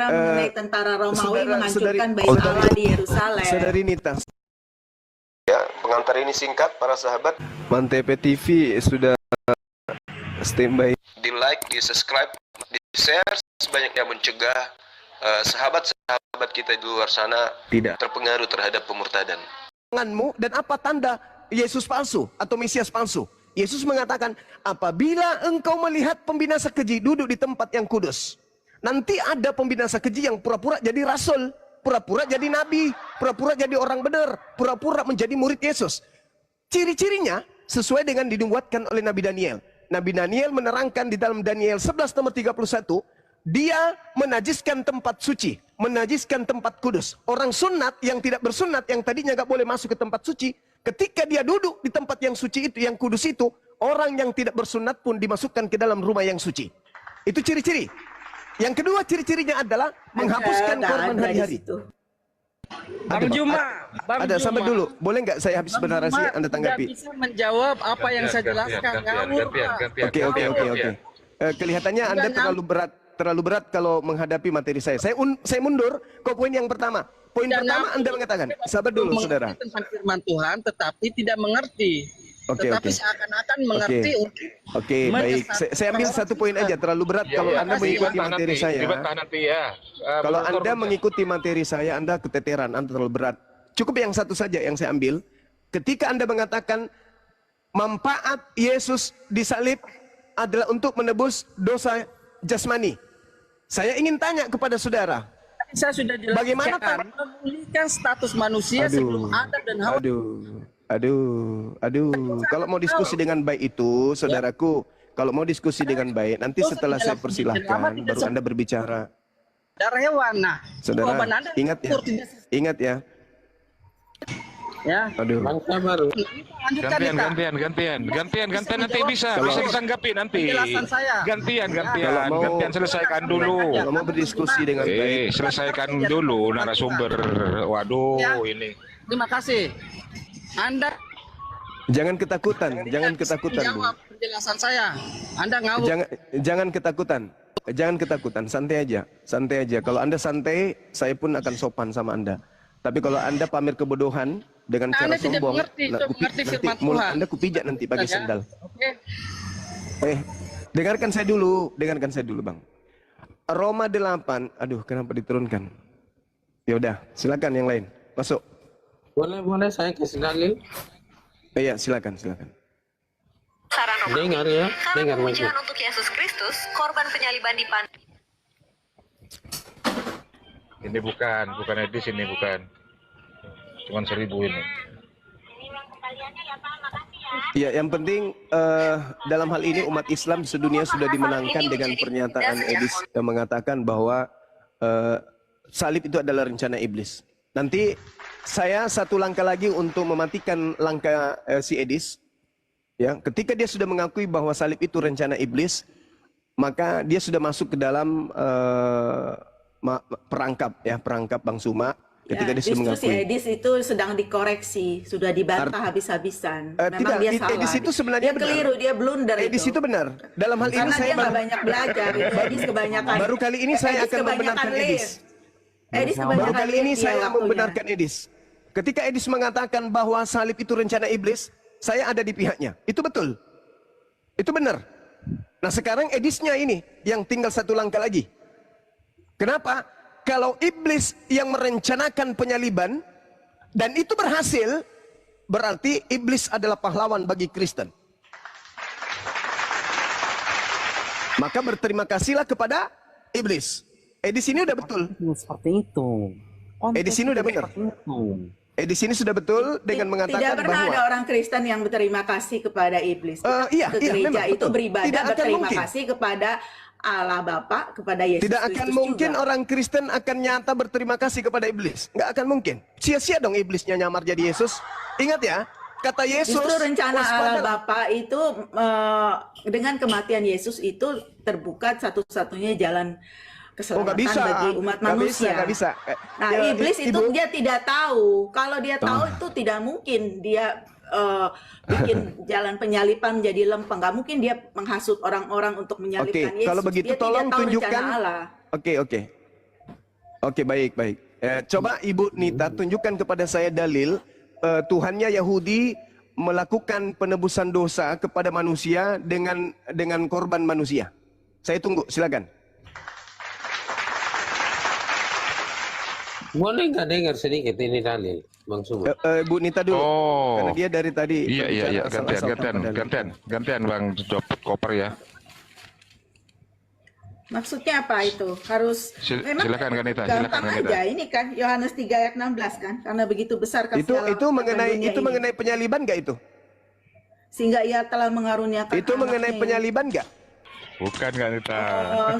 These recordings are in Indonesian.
mengenai tentara Romawi menghancurkan bait Allah di Yerusalem. Saudari Nita. Ya, pengantar ini singkat para sahabat. Mantep TV sudah standby. Di like, di subscribe, di share sebanyak yang mencegah sahabat-sahabat kita di luar sana tidak terpengaruh terhadap pemurtadan. Dan apa tanda Yesus palsu atau Mesias palsu? Yesus mengatakan, apabila engkau melihat pembinasa keji duduk di tempat yang kudus, nanti ada pembinasa keji yang pura-pura jadi rasul, pura-pura jadi nabi, pura-pura jadi orang benar, pura-pura menjadi murid Yesus. Ciri-cirinya sesuai dengan dinubuatkan oleh Nabi Daniel. Nabi Daniel menerangkan di dalam Daniel 11 nomor 31, dia menajiskan tempat suci, menajiskan tempat kudus. Orang sunat yang tidak bersunat, yang tadinya gak boleh masuk ke tempat suci, ketika dia duduk di tempat yang suci itu, yang kudus itu, orang yang tidak bersunat pun dimasukkan ke dalam rumah yang suci. Itu ciri-ciri. Yang kedua ciri-cirinya adalah menghapuskan korban hari-hari. Bang Juma, ada sampai dulu. Boleh nggak saya habis bernarasi Anda tanggapi? Tidak bisa menjawab apa yang saya jelaskan. Oke. Kelihatannya Anda terlalu berat kalau menghadapi materi saya. Saya mundur ke poin yang pertama. Poin pertama Anda mengatakan, sabar dulu saudara. Tentang firman Tuhan tetapi tidak mengerti. Tetapi seakan-akan mengerti. Oke, baik. Saya ambil satu poin aja. Terlalu berat kalau Anda mengikuti materi saya. Kalau Anda mengikuti materi saya, Anda keteteran, Anda terlalu berat. Cukup yang satu saja yang saya ambil. Ketika Anda mengatakan manfaat Yesus disalib adalah untuk menebus dosa jasmani. Saya ingin tanya kepada saudara. Saya sudah jelaskan. Bagaimana memulihkan status manusia sebelum Adam dan Hawa. Aduh. Kalau mau diskusi dengan baik itu, saudaraku, kalau mau diskusi dengan baik, nanti setelah saya persilahkan, baru Anda berbicara. Darah hewan, nah. Saudara, ingat ya. Ya. Aduh. Gantian nanti bisa ditanggapi nanti. Gantian selesaikan dulu. Kalau mau berdiskusi dengan baik, selesaikan dulu narasumber. Waduh, ini. Terima kasih. Anda jangan ketakutan, Bu. Jawab penjelasan saya. Anda ngawur. Jangan ketakutan, santai aja. Kalau Anda santai, saya pun akan sopan sama Anda. Tapi kalau Anda pamer kebodohan dengan cara sombong, nanti mulut Anda kupijak nanti pakai sendal. Dengarkan saya dulu, Bang. Roma 8, aduh kenapa diturunkan? Ya udah, silakan yang lain. Masuk. Boleh saya kasih dalil. Iya, silakan. Dengar ya, dengar pengujian untuk Yesus Kristus, korban penyaliban di Ini bukan edis ini bukan. Cuman 1000 ini. Ya, yang penting dalam hal ini umat Islam sedunia sudah dimenangkan dengan pernyataan Edis yang mengatakan bahwa salib itu adalah rencana iblis. Nanti saya satu langkah lagi untuk mematikan langkah si Edis. Ya, ketika dia sudah mengakui bahwa salib itu rencana iblis, maka dia sudah masuk ke dalam perangkap Bang Suma. Ketika dia sudah mengakui. Si Edis itu sedang dikoreksi, sudah dibantah habis-habisan. Memang dia salah. Edis itu sebenarnya dia keliru, dia blunder. Edis itu benar. Dalam hal ini saya nggak banyak belajar. Edis kebanyakan. Baru kali ini saya akan membenarkan Edis. Baru kali ini saya membenarkan Edis. Ketika Edis mengatakan bahwa salib itu rencana iblis, saya ada di pihaknya. Itu betul. Itu benar. Nah sekarang Edisnya ini yang tinggal satu langkah lagi. Kenapa? Kalau iblis yang merencanakan penyaliban dan itu berhasil, berarti iblis adalah pahlawan bagi Kristen. Maka berterima kasihlah kepada iblis. Edis ini udah betul. Seperti itu. Edis ini udah benar. Edis ini sudah betul dengan mengatakan tidak pernah bahwa ada orang Kristen yang berterima kasih kepada iblis. Iya, ke gereja memang, itu betul. beribadah berterima kasih kepada Allah Bapa, kepada Yesus Tidak akan Kristus mungkin juga. orang Kristen akan nyata berterima kasih kepada iblis. Nggak akan mungkin. Sia-sia dong iblisnya nyamar jadi Yesus. Ingat ya, kata Yesus. Justru rencana Allah Bapa itu dengan kematian Yesus itu terbuka satu-satunya jalan keselamatan bagi umat manusia. Nggak bisa. Nah, iblis itu dia tidak tahu. Kalau dia tahu itu tidak mungkin dia bikin jalan penyalipan menjadi lempeng. Nggak mungkin dia menghasut orang-orang untuk menyalibkan Yesus. Kalau begitu dia tolong tunjukkan. Allah. Oke. Oke, baik, baik. Coba Ibu Nita tunjukkan kepada saya dalil Tuhannya Yahudi melakukan penebusan dosa kepada manusia dengan korban manusia. Saya tunggu, silakan. Boleh nggak dengar sedikit ini dalil, Bang Sumur? Bu Nita dulu, karena dia dari tadi. Iya, gantian Bang Jopot Koper ya. Maksudnya apa itu? Harus memang Silakan Ganita, gampang silakan Ganita. aja. Ini kan Yohanes 3 ayat 16 kan? Karena begitu besar kasih Allah Itu akan mengenai dunia ini. mengenai penyaliban nggak itu? Sehingga ia telah mengaruniakan Itu mengenai anaknya. penyaliban nggak? Bukan Ganita. Oh,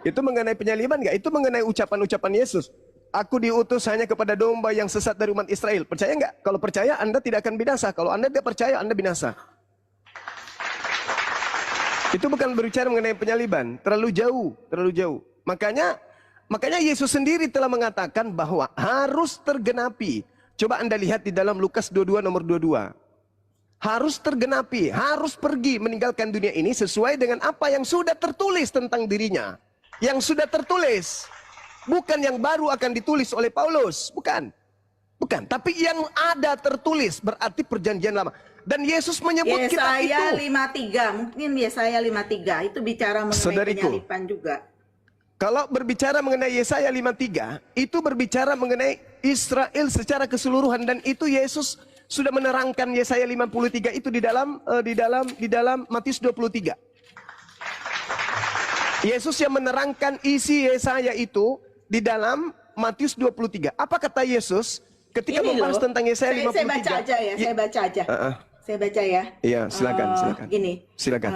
Itu mengenai penyaliban nggak? Itu mengenai ucapan-ucapan Yesus. Aku diutus hanya kepada domba yang sesat dari umat Israel. Percaya nggak? Kalau percaya Anda tidak akan binasa. Kalau Anda tidak percaya Anda binasa. Itu bukan berbicara mengenai penyaliban, terlalu jauh, terlalu jauh. Makanya Yesus sendiri telah mengatakan bahwa harus tergenapi. Coba Anda lihat di dalam Lukas 22 nomor 22. Harus tergenapi, harus pergi meninggalkan dunia ini sesuai dengan apa yang sudah tertulis tentang dirinya. Yang sudah tertulis. Bukan yang baru akan ditulis oleh Paulus, bukan. Bukan, tapi yang ada tertulis berarti perjanjian lama. Dan Yesus menyebut kitab itu. Yesaya 53, mungkin Yesaya 53 itu bicara mengenai Saudariku, penyaliban juga. kalau berbicara mengenai Yesaya 53, itu berbicara mengenai Israel secara keseluruhan, dan itu Yesus sudah menerangkan Yesaya 53 itu di dalam Matius 23. Yesus yang menerangkan isi Yesaya itu di dalam Matius 23. Apa kata Yesus ketika Ini membahas loh, tentang Yesaya 53? Saya baca aja ya, saya baca aja. Saya baca ya. Iya, silakan. Gini. Silakan.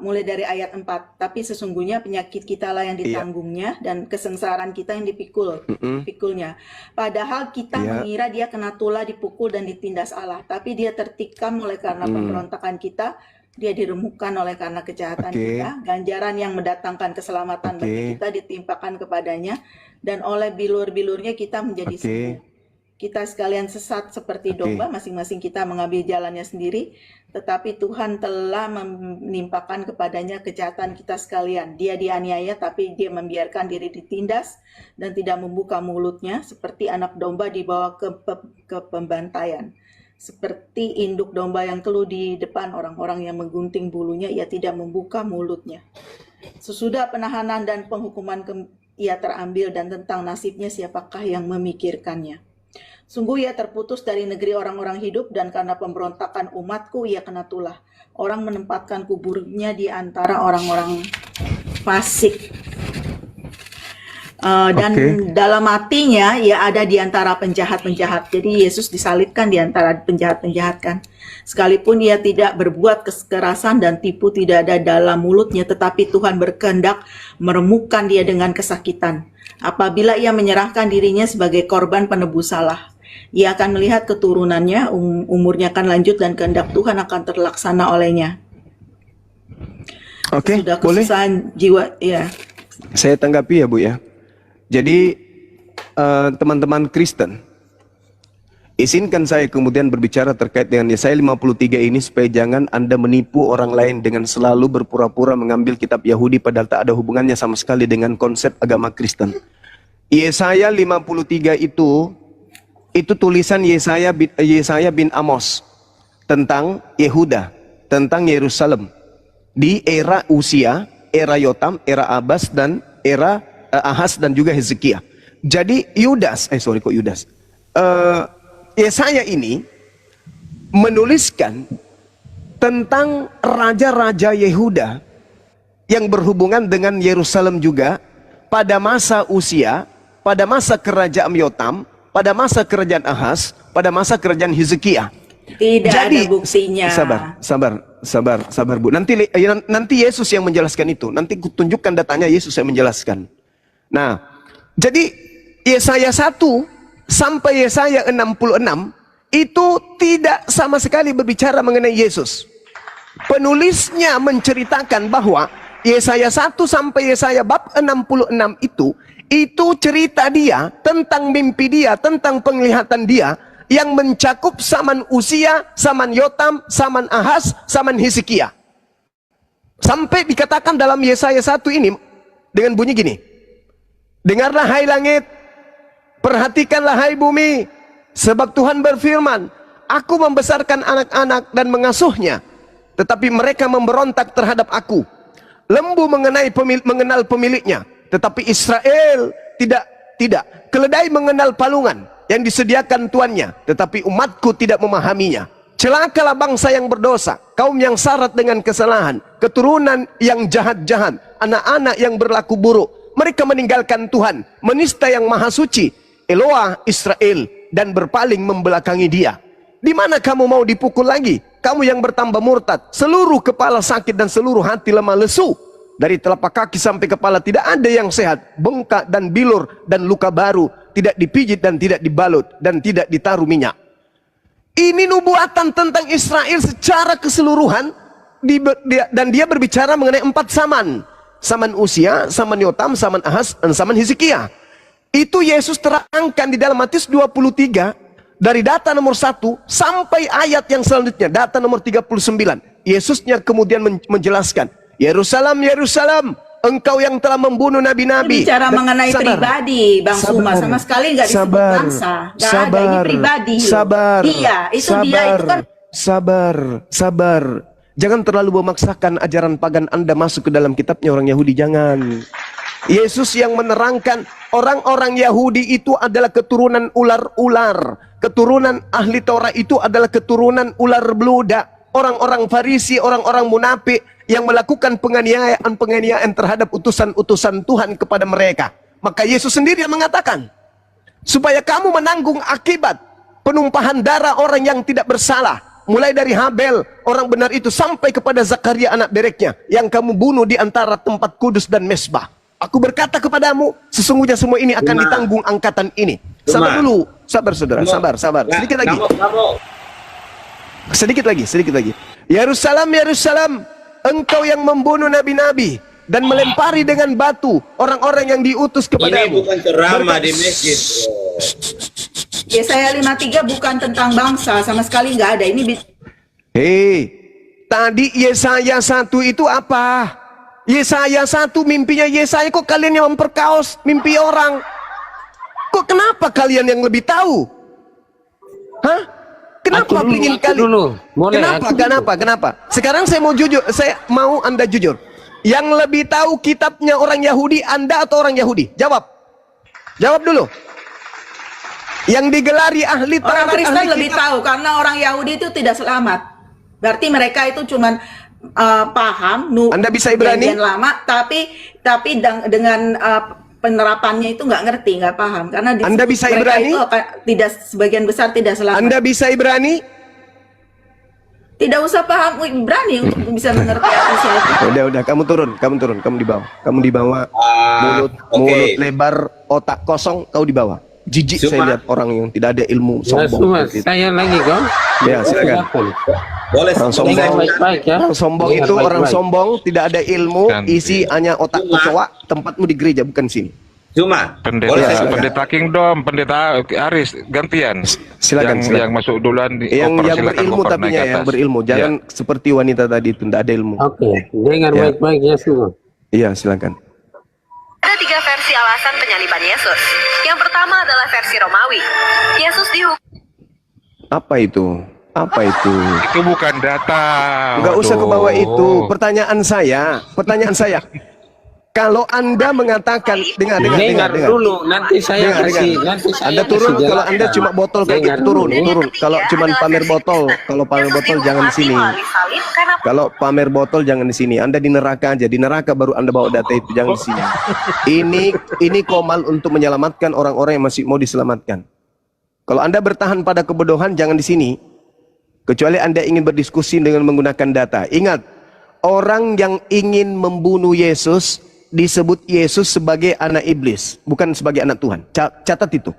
Mulai dari ayat 4. Tapi sesungguhnya penyakit kita lah yang ditanggungnya dan kesengsaraan kita yang pikulnya. Padahal kita mengira dia kena tulah, dipukul dan ditindas Allah. Tapi dia tertikam oleh karena pemberontakan kita. Dia diremukkan oleh karena kejahatan kita. Ganjaran yang mendatangkan keselamatan bagi kita ditimpakan kepadanya. Dan oleh bilur-bilurnya kita menjadi sembuh. Kita sekalian sesat seperti domba, masing-masing kita mengambil jalannya sendiri, tetapi Tuhan telah menimpakan kepadanya kejahatan kita sekalian. Dia dianiaya, tapi dia membiarkan diri ditindas dan tidak membuka mulutnya, seperti anak domba dibawa ke pembantaian. Seperti induk domba yang keluh di depan orang-orang yang menggunting bulunya, ia tidak membuka mulutnya. Sesudah penahanan dan penghukuman ia terambil, dan tentang nasibnya siapakah yang memikirkannya? Sungguh ia terputus dari negeri orang-orang hidup, dan karena pemberontakan umatku ia kena tulah. Orang menempatkan kuburnya di antara orang-orang fasik. Dan dalam hatinya ia ada di antara penjahat-penjahat. Jadi Yesus disalibkan di antara penjahat-penjahat kan. Sekalipun ia tidak berbuat kekerasan dan tipu tidak ada dalam mulutnya, tetapi Tuhan berkehendak meremukkan dia dengan kesakitan. Apabila ia menyerahkan dirinya sebagai korban penebus salah, ia akan melihat keturunannya, umurnya akan lanjut dan kehendak Tuhan akan terlaksana olehnya. Oke, Sudah boleh? kesusahan jiwa, ya. Saya tanggapi ya Bu ya. Jadi teman-teman Kristen, izinkan saya kemudian berbicara terkait dengan Yesaya 53 ini supaya jangan Anda menipu orang lain dengan selalu berpura-pura mengambil kitab Yahudi padahal tak ada hubungannya sama sekali dengan konsep agama Kristen. Yesaya 53 itu tulisan Yesaya bin Amos tentang Yehuda, tentang Yerusalem di era Usia, era Yotam, era Abbas dan era Ahaz dan juga Hezekia. Jadi Yesaya ini menuliskan tentang raja-raja Yehuda yang berhubungan dengan Yerusalem juga pada masa Usia, pada masa kerajaan Yotam, pada masa kerajaan Ahaz, pada masa kerajaan Hezekia. Tidak Jadi, ada buktinya. Sabar Bu. Nanti Yesus yang menjelaskan itu. Nanti kutunjukkan datanya, Yesus yang menjelaskan. Nah, jadi Yesaya 1 sampai Yesaya 66 itu tidak sama sekali berbicara mengenai Yesus. Penulisnya menceritakan bahwa Yesaya 1 sampai Yesaya bab 66 itu cerita dia, tentang mimpi dia, tentang penglihatan dia yang mencakup zaman Usia, zaman Yotam, zaman Ahaz, zaman Hezekia. Sampai dikatakan dalam Yesaya 1 ini dengan bunyi gini. Dengarlah hai langit, perhatikanlah hai bumi, sebab Tuhan berfirman, aku membesarkan anak-anak dan mengasuhnya, tetapi mereka memberontak terhadap aku. Lembu mengenal pemiliknya, tetapi Israel tidak. Keledai mengenal palungan yang disediakan tuannya, tetapi umatku tidak memahaminya. Celakalah bangsa yang berdosa, kaum yang syarat dengan kesalahan, keturunan yang jahat-jahat, anak-anak yang berlaku buruk. Mereka meninggalkan Tuhan, menista yang maha suci, Eloah Israel, dan berpaling membelakangi dia. Di mana kamu mau dipukul lagi? Kamu yang bertambah murtad, seluruh kepala sakit dan seluruh hati lemah lesu. Dari telapak kaki sampai kepala tidak ada yang sehat, bengkak dan bilur dan luka baru, tidak dipijit dan tidak dibalut dan tidak ditaruh minyak. Ini nubuatan tentang Israel secara keseluruhan, dan dia berbicara mengenai 4 zaman. Zaman Usia, zaman Yotam, zaman Ahaz, dan zaman Hizkia. Itu Yesus terangkan di dalam Matius 23 dari data nomor 1 sampai ayat yang selanjutnya, data nomor 39. Yesusnya kemudian menjelaskan, Yerusalem, Yerusalem, engkau yang telah membunuh nabi-nabi. Bicara mengenai pribadi, Bang Suma, sama sekali nggak disebut bangsa. Nggak ada, ini pribadi. Sabar, dia itu kan. Sabar. Jangan terlalu memaksakan ajaran pagan Anda masuk ke dalam kitabnya orang Yahudi, jangan. Yesus yang menerangkan orang-orang Yahudi itu adalah keturunan ular-ular. Keturunan ahli Taurat itu adalah keturunan ular beludak. Orang-orang Farisi, orang-orang munafik yang melakukan penganiayaan terhadap utusan-utusan Tuhan kepada mereka. Maka Yesus sendiri yang mengatakan, supaya kamu menanggung akibat penumpahan darah orang yang tidak bersalah, mulai dari Habel, orang benar itu, sampai kepada Zakaria anak bereknya, yang kamu bunuh di antara tempat kudus dan mesbah. Aku berkata kepadamu, sesungguhnya semua ini akan ditanggung angkatan ini. Sabar dulu, sabar saudara, sabar. Sedikit lagi. Sedikit lagi. Yerusalem, Yerusalem, engkau yang membunuh nabi-nabi dan melempari dengan batu orang-orang yang diutus kepadamu. Ini bukan ceramah di masjid. Yesaya 53 bukan tentang bangsa, sama sekali nggak ada. Ini tadi Yesaya 1 itu apa? Yesaya 1 mimpinya Yesaya, kok kalian yang memperkaos mimpi orang? Kok kenapa kalian yang lebih tahu? Hah? Kenapa ingin kalian? Kenapa? Sekarang saya mau jujur, saya mau Anda jujur. Yang lebih tahu kitabnya orang Yahudi, Anda atau orang Yahudi? Jawab dulu. Yang digelari ahli Taurat, orang Kristen lebih tahu karena orang Yahudi itu tidak selamat. Berarti mereka itu cuman paham Anda bisa Ibrani? Lama, tapi dengan penerapannya itu nggak ngerti, nggak paham, karena Anda bisa Ibrani? Itu tidak, sebagian besar tidak selamat. Anda bisa Ibrani? Tidak usah paham Ibrani untuk bisa mengerti apa itu. Udah, kamu turun, kamu di bawah, mulut lebar, otak kosong, kau di bawah. Jijik saya lihat orang yang tidak ada ilmu, sombong. Saya lagi kau. Ya, silakan. Boleh. Orang sombong, Ya. orang sombong itu orang sombong, tidak ada ilmu, isi hanya otak kecoa. Tempatmu di gereja, bukan sini. Pendeta Kingdom, pendeta Aris gantian. Silakan. Yang masuk duluan yang berilmu, tapi yang berilmu. Jangan seperti wanita tadi itu, tidak ada ilmu. Oke, dengar baik-baik ya semua. Iya, silakan. Ada 3 versi alasan penyaliban Yesus. Yang pertama adalah versi Romawi. Yesus dihukum. Apa itu? Itu bukan data. Enggak usah ke bawah itu. Pertanyaan saya. Kalau Anda mengatakan, dengar dulu, nanti saya kasih. Anda turun, kalau Anda cuma botol kayak gitu, turun. Kalau cuma pamer botol, jangan di sini. Kalau pamer botol jangan di sini. Anda di neraka aja. Di neraka baru Anda bawa data itu, jangan di sini. Ini komal untuk menyelamatkan orang-orang yang masih mau diselamatkan. Kalau Anda bertahan pada kebodohan, jangan di sini. Kecuali Anda ingin berdiskusi dengan menggunakan data. Ingat, orang yang ingin membunuh Yesus disebut Yesus sebagai anak iblis, bukan sebagai anak Tuhan. Catat itu.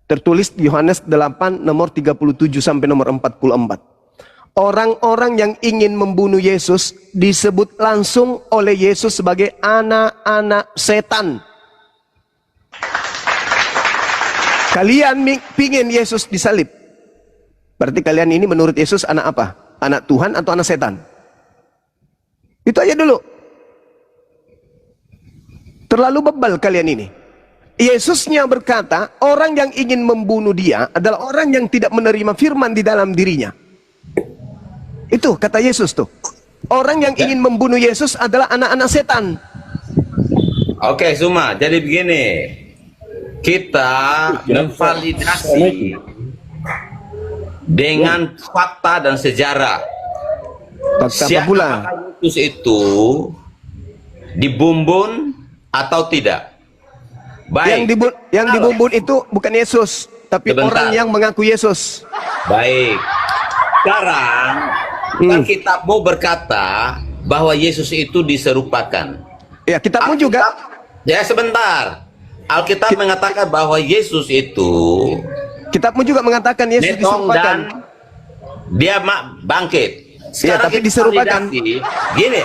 Tertulis Yohanes 8 nomor 37 sampai nomor 44. Orang-orang yang ingin membunuh Yesus disebut langsung oleh Yesus sebagai anak-anak setan. Kalian pingin Yesus disalib. Berarti kalian ini menurut Yesus anak apa? Anak Tuhan atau anak setan? Itu aja dulu. Terlalu bebal kalian ini. Yesusnya berkata, orang yang ingin membunuh dia adalah orang yang tidak menerima firman di dalam dirinya. Itu kata Yesus tuh. Orang yang ingin membunuh Yesus adalah anak-anak setan. Oke, Suma. Jadi begini, kita memvalidasi dengan fakta dan sejarah. Fakta apa pula? Yesus itu dibumbun atau tidak? Baik. Yang dibumbun itu bukan Yesus, tapi Sebentar. orang yang mengaku Yesus. Baik. Sekarang kan kitabmu berkata bahwa Yesus itu diserupakan. Ya, kitabmu juga. Ya, sebentar. Alkitab mengatakan bahwa Yesus itu Kitabmu juga mengatakan Yesus metong diserupakan. dan dia bangkit. Ya, tapi kita diserupakan. validasi. Gini,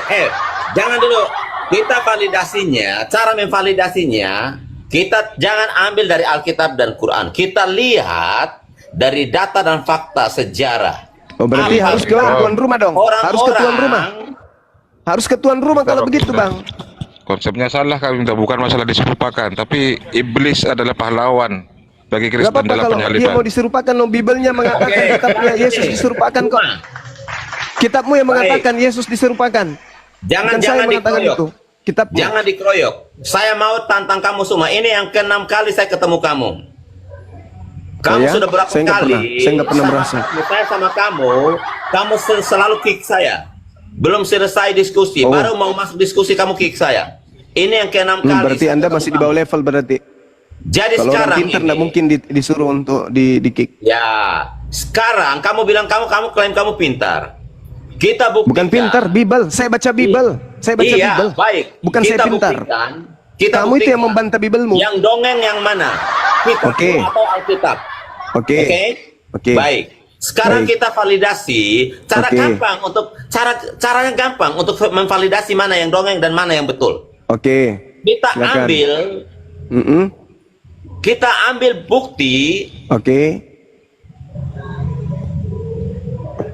jangan dulu. Kita validasinya, cara memvalidasinya, kita jangan ambil dari Alkitab dan Quran. Kita lihat dari data dan fakta sejarah. Oh, berarti harus ke tuan rumah dong. Harus ke tuan rumah. Harus ke tuan rumah kalau begitu, Bang. Konsepnya salah kalau minta, bukan masalah diserupakan, tapi iblis adalah pahlawan bagi Gak Kristen apa-apa dalam kalau dia penyaliban. mau diserupakan, no, Bibelnya mengatakan kitabnya Yesus diserupakan kok. Kitabmu yang mengatakan Yesus diserupakan. Bukan saya mengatakan dikeroyok. itu. Kitabmu. Jangan dikeroyok. Saya mau tantang kamu semua. Ini yang ke-6 kali saya ketemu kamu. Kamu Oh ya? sudah berapa Saya nggak kali? pernah. Saya nggak pernah merasa. Saya sama kamu selalu kick saya. Belum selesai diskusi, Oh. baru mau masuk diskusi kamu kick saya. Ini yang ke-6 kali. Berarti saya Anda ketemu masih di kamu. bawah level berarti. Jadi Kalau orang sekarang pintar ini, nggak mungkin disuruh untuk di kick. ya, sekarang kamu bilang kamu klaim kamu pintar. Kita buktikan. Bukan pintar, Bibel. Saya baca Bibel. Saya baca Iya, Bibel. baik. Bukan saya pintar. Kita Kamu itu yang buktikan. membantah Bibelmu. Yang dongeng yang mana? Kitab Oke. atau Alkitab? Oke. Oke. Baik. Sekarang Baik. kita validasi cara Oke. gampang untuk caranya gampang untuk memvalidasi mana yang dongeng dan mana yang betul. Oke. Kita Silakan. ambil Mm-mm. kita ambil bukti Oke.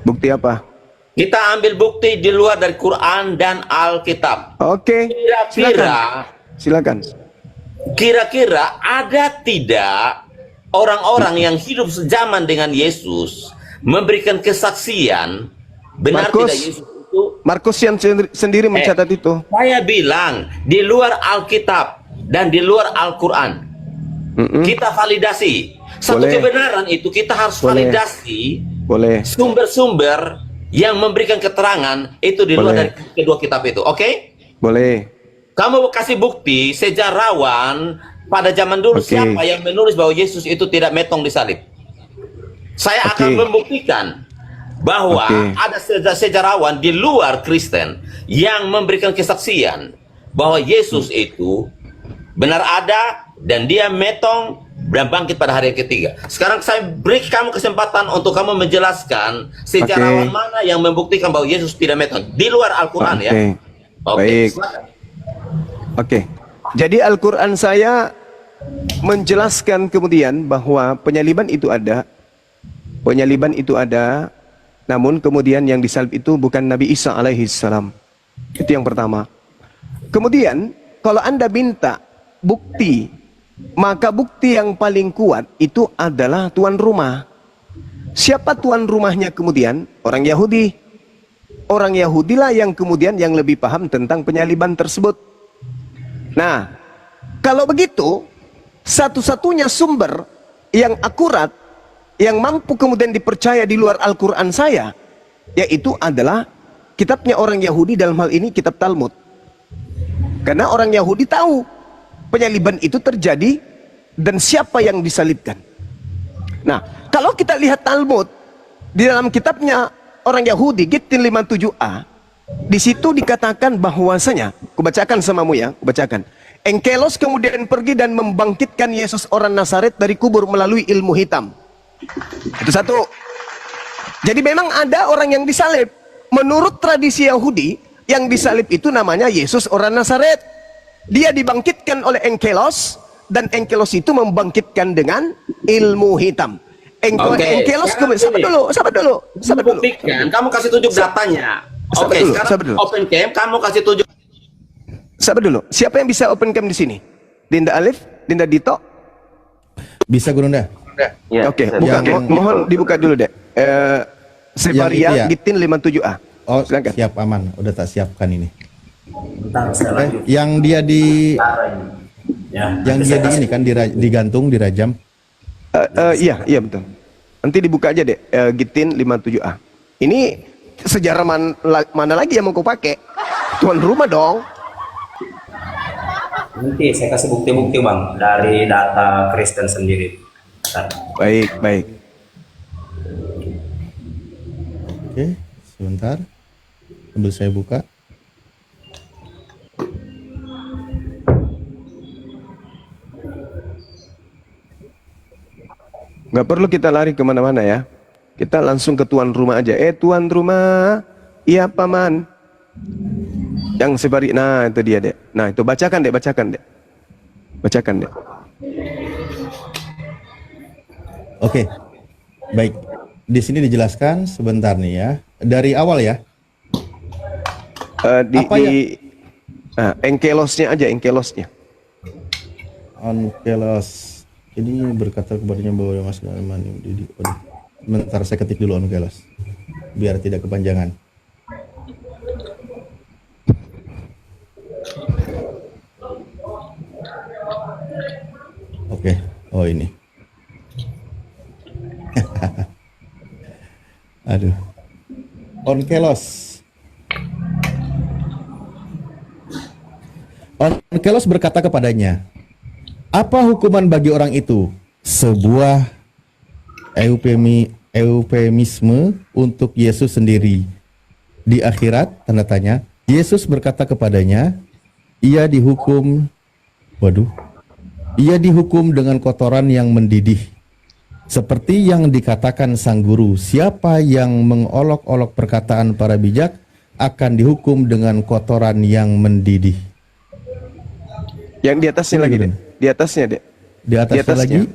Bukti apa? kita ambil bukti di luar dari Quran dan Alkitab. Oke. Silakan. Kira-kira ada tidak orang-orang yang hidup sejaman dengan Yesus memberikan kesaksian benar Markus. tidak Yesus itu? Markus yang sendiri mencatat itu. Saya bilang di luar Alkitab dan di luar Al-Quran kita validasi satu Boleh. kebenaran itu. Kita harus Boleh. validasi Boleh. sumber-sumber yang memberikan keterangan itu di luar Boleh. dari kedua kitab itu. Oke? Boleh. Kamu kasih bukti sejarawan pada zaman dulu Oke. siapa yang menulis bahwa Yesus itu tidak metong di salib. Saya Oke. akan membuktikan bahwa Oke. ada sejarawan di luar Kristen yang memberikan kesaksian bahwa Yesus itu benar ada dan dia metong dan bangkit pada hari yang ketiga. Sekarang saya beri kamu kesempatan untuk kamu menjelaskan sejarawan Oke. mana yang membuktikan bahwa Yesus tidak metong di luar Al-Quran ya. Oke. Baik. silakan. Oke. Jadi Al-Quran saya menjelaskan kemudian bahwa penyaliban itu ada. Penyaliban itu ada. Namun kemudian yang disalib itu bukan Nabi Isa alaihi salam. Itu yang pertama. Kemudian kalau Anda minta bukti, maka bukti yang paling kuat itu adalah tuan rumah. Siapa tuan rumahnya kemudian? Orang Yahudi. Orang Yahudilah yang kemudian yang lebih paham tentang penyaliban tersebut. Nah, kalau begitu, satu-satunya sumber yang akurat, yang mampu kemudian dipercaya di luar Al-Quran saya, yaitu adalah kitabnya orang Yahudi, dalam hal ini kitab Talmud. Karena orang Yahudi tahu penyaliban itu terjadi dan siapa yang disalibkan. Nah, kalau kita lihat Talmud, di dalam kitabnya orang Yahudi, Gittin 57a, di situ dikatakan bahwasanya, kubacakan samamu ya, kubacakan. Engkelos kemudian pergi dan membangkitkan Yesus orang Nazaret dari kubur melalui ilmu hitam. Itu satu. Jadi memang ada orang yang disalib. Menurut tradisi Yahudi, yang disalib itu namanya Yesus orang Nazaret. Dia dibangkitkan oleh Engkelos, dan Engkelos itu membangkitkan dengan ilmu hitam. Oke, Engkelos kemudian, sabar dulu. Buktikan, kamu kasih tunjuk datanya. Oke, dulu, sekarang sabar dulu. open cam, kamu kasih tunjuk. Sabar dulu. Siapa yang bisa open cam di sini? Dinda Alif, Dinda Dito? Bisa Gurunda. Ya, Oke, bisa. buka. Yang- Mohon dibuka dulu deh. Sevaria itu ya? Gitin 57A. Oh, Silakan. siap, aman. Udah tak siapkan ini. Bentar, saya lanjut. Yang dia di Ya, yang dia di ini kan digantung, dirajam. Iya betul. Nanti dibuka aja deh, Gitin 57A. Ini sejarah mana lagi yang mau kau pakai? Tuan rumah dong. nanti saya kasih bukti-bukti Bang dari data Kristen sendiri. Bentar. Baik. Oke, sebentar. Sambil saya buka. Nggak perlu kita lari kemana-mana ya. Kita langsung ke tuan rumah aja. Tuan rumah, iya paman. Yang Sevaria, nah itu dia dek. Nah itu bacakan dek. Bacakan dek. Oke. Baik. Di sini dijelaskan sebentar nih ya. Dari awal ya. Apa Engkelosnya aja, engkelosnya. Onkelos. Ini berkata kepadanya bahwa dia masuk dalam iman. Sebentar saya ketik dulu Onkelos. Biar tidak kepanjangan. Oke. Oh ini. Aduh. Onkelos. Onkelos berkata kepadanya, apa hukuman bagi orang itu? Sebuah eufemisme untuk Yesus sendiri. Di akhirat, tanda tanya, Yesus berkata kepadanya, ia dihukum dengan kotoran yang mendidih. Seperti yang dikatakan sang guru, siapa yang mengolok-olok perkataan para bijak akan dihukum dengan kotoran yang mendidih. Yang di atasnya lagi dek. Di atasnya dek. Di atasnya lagi.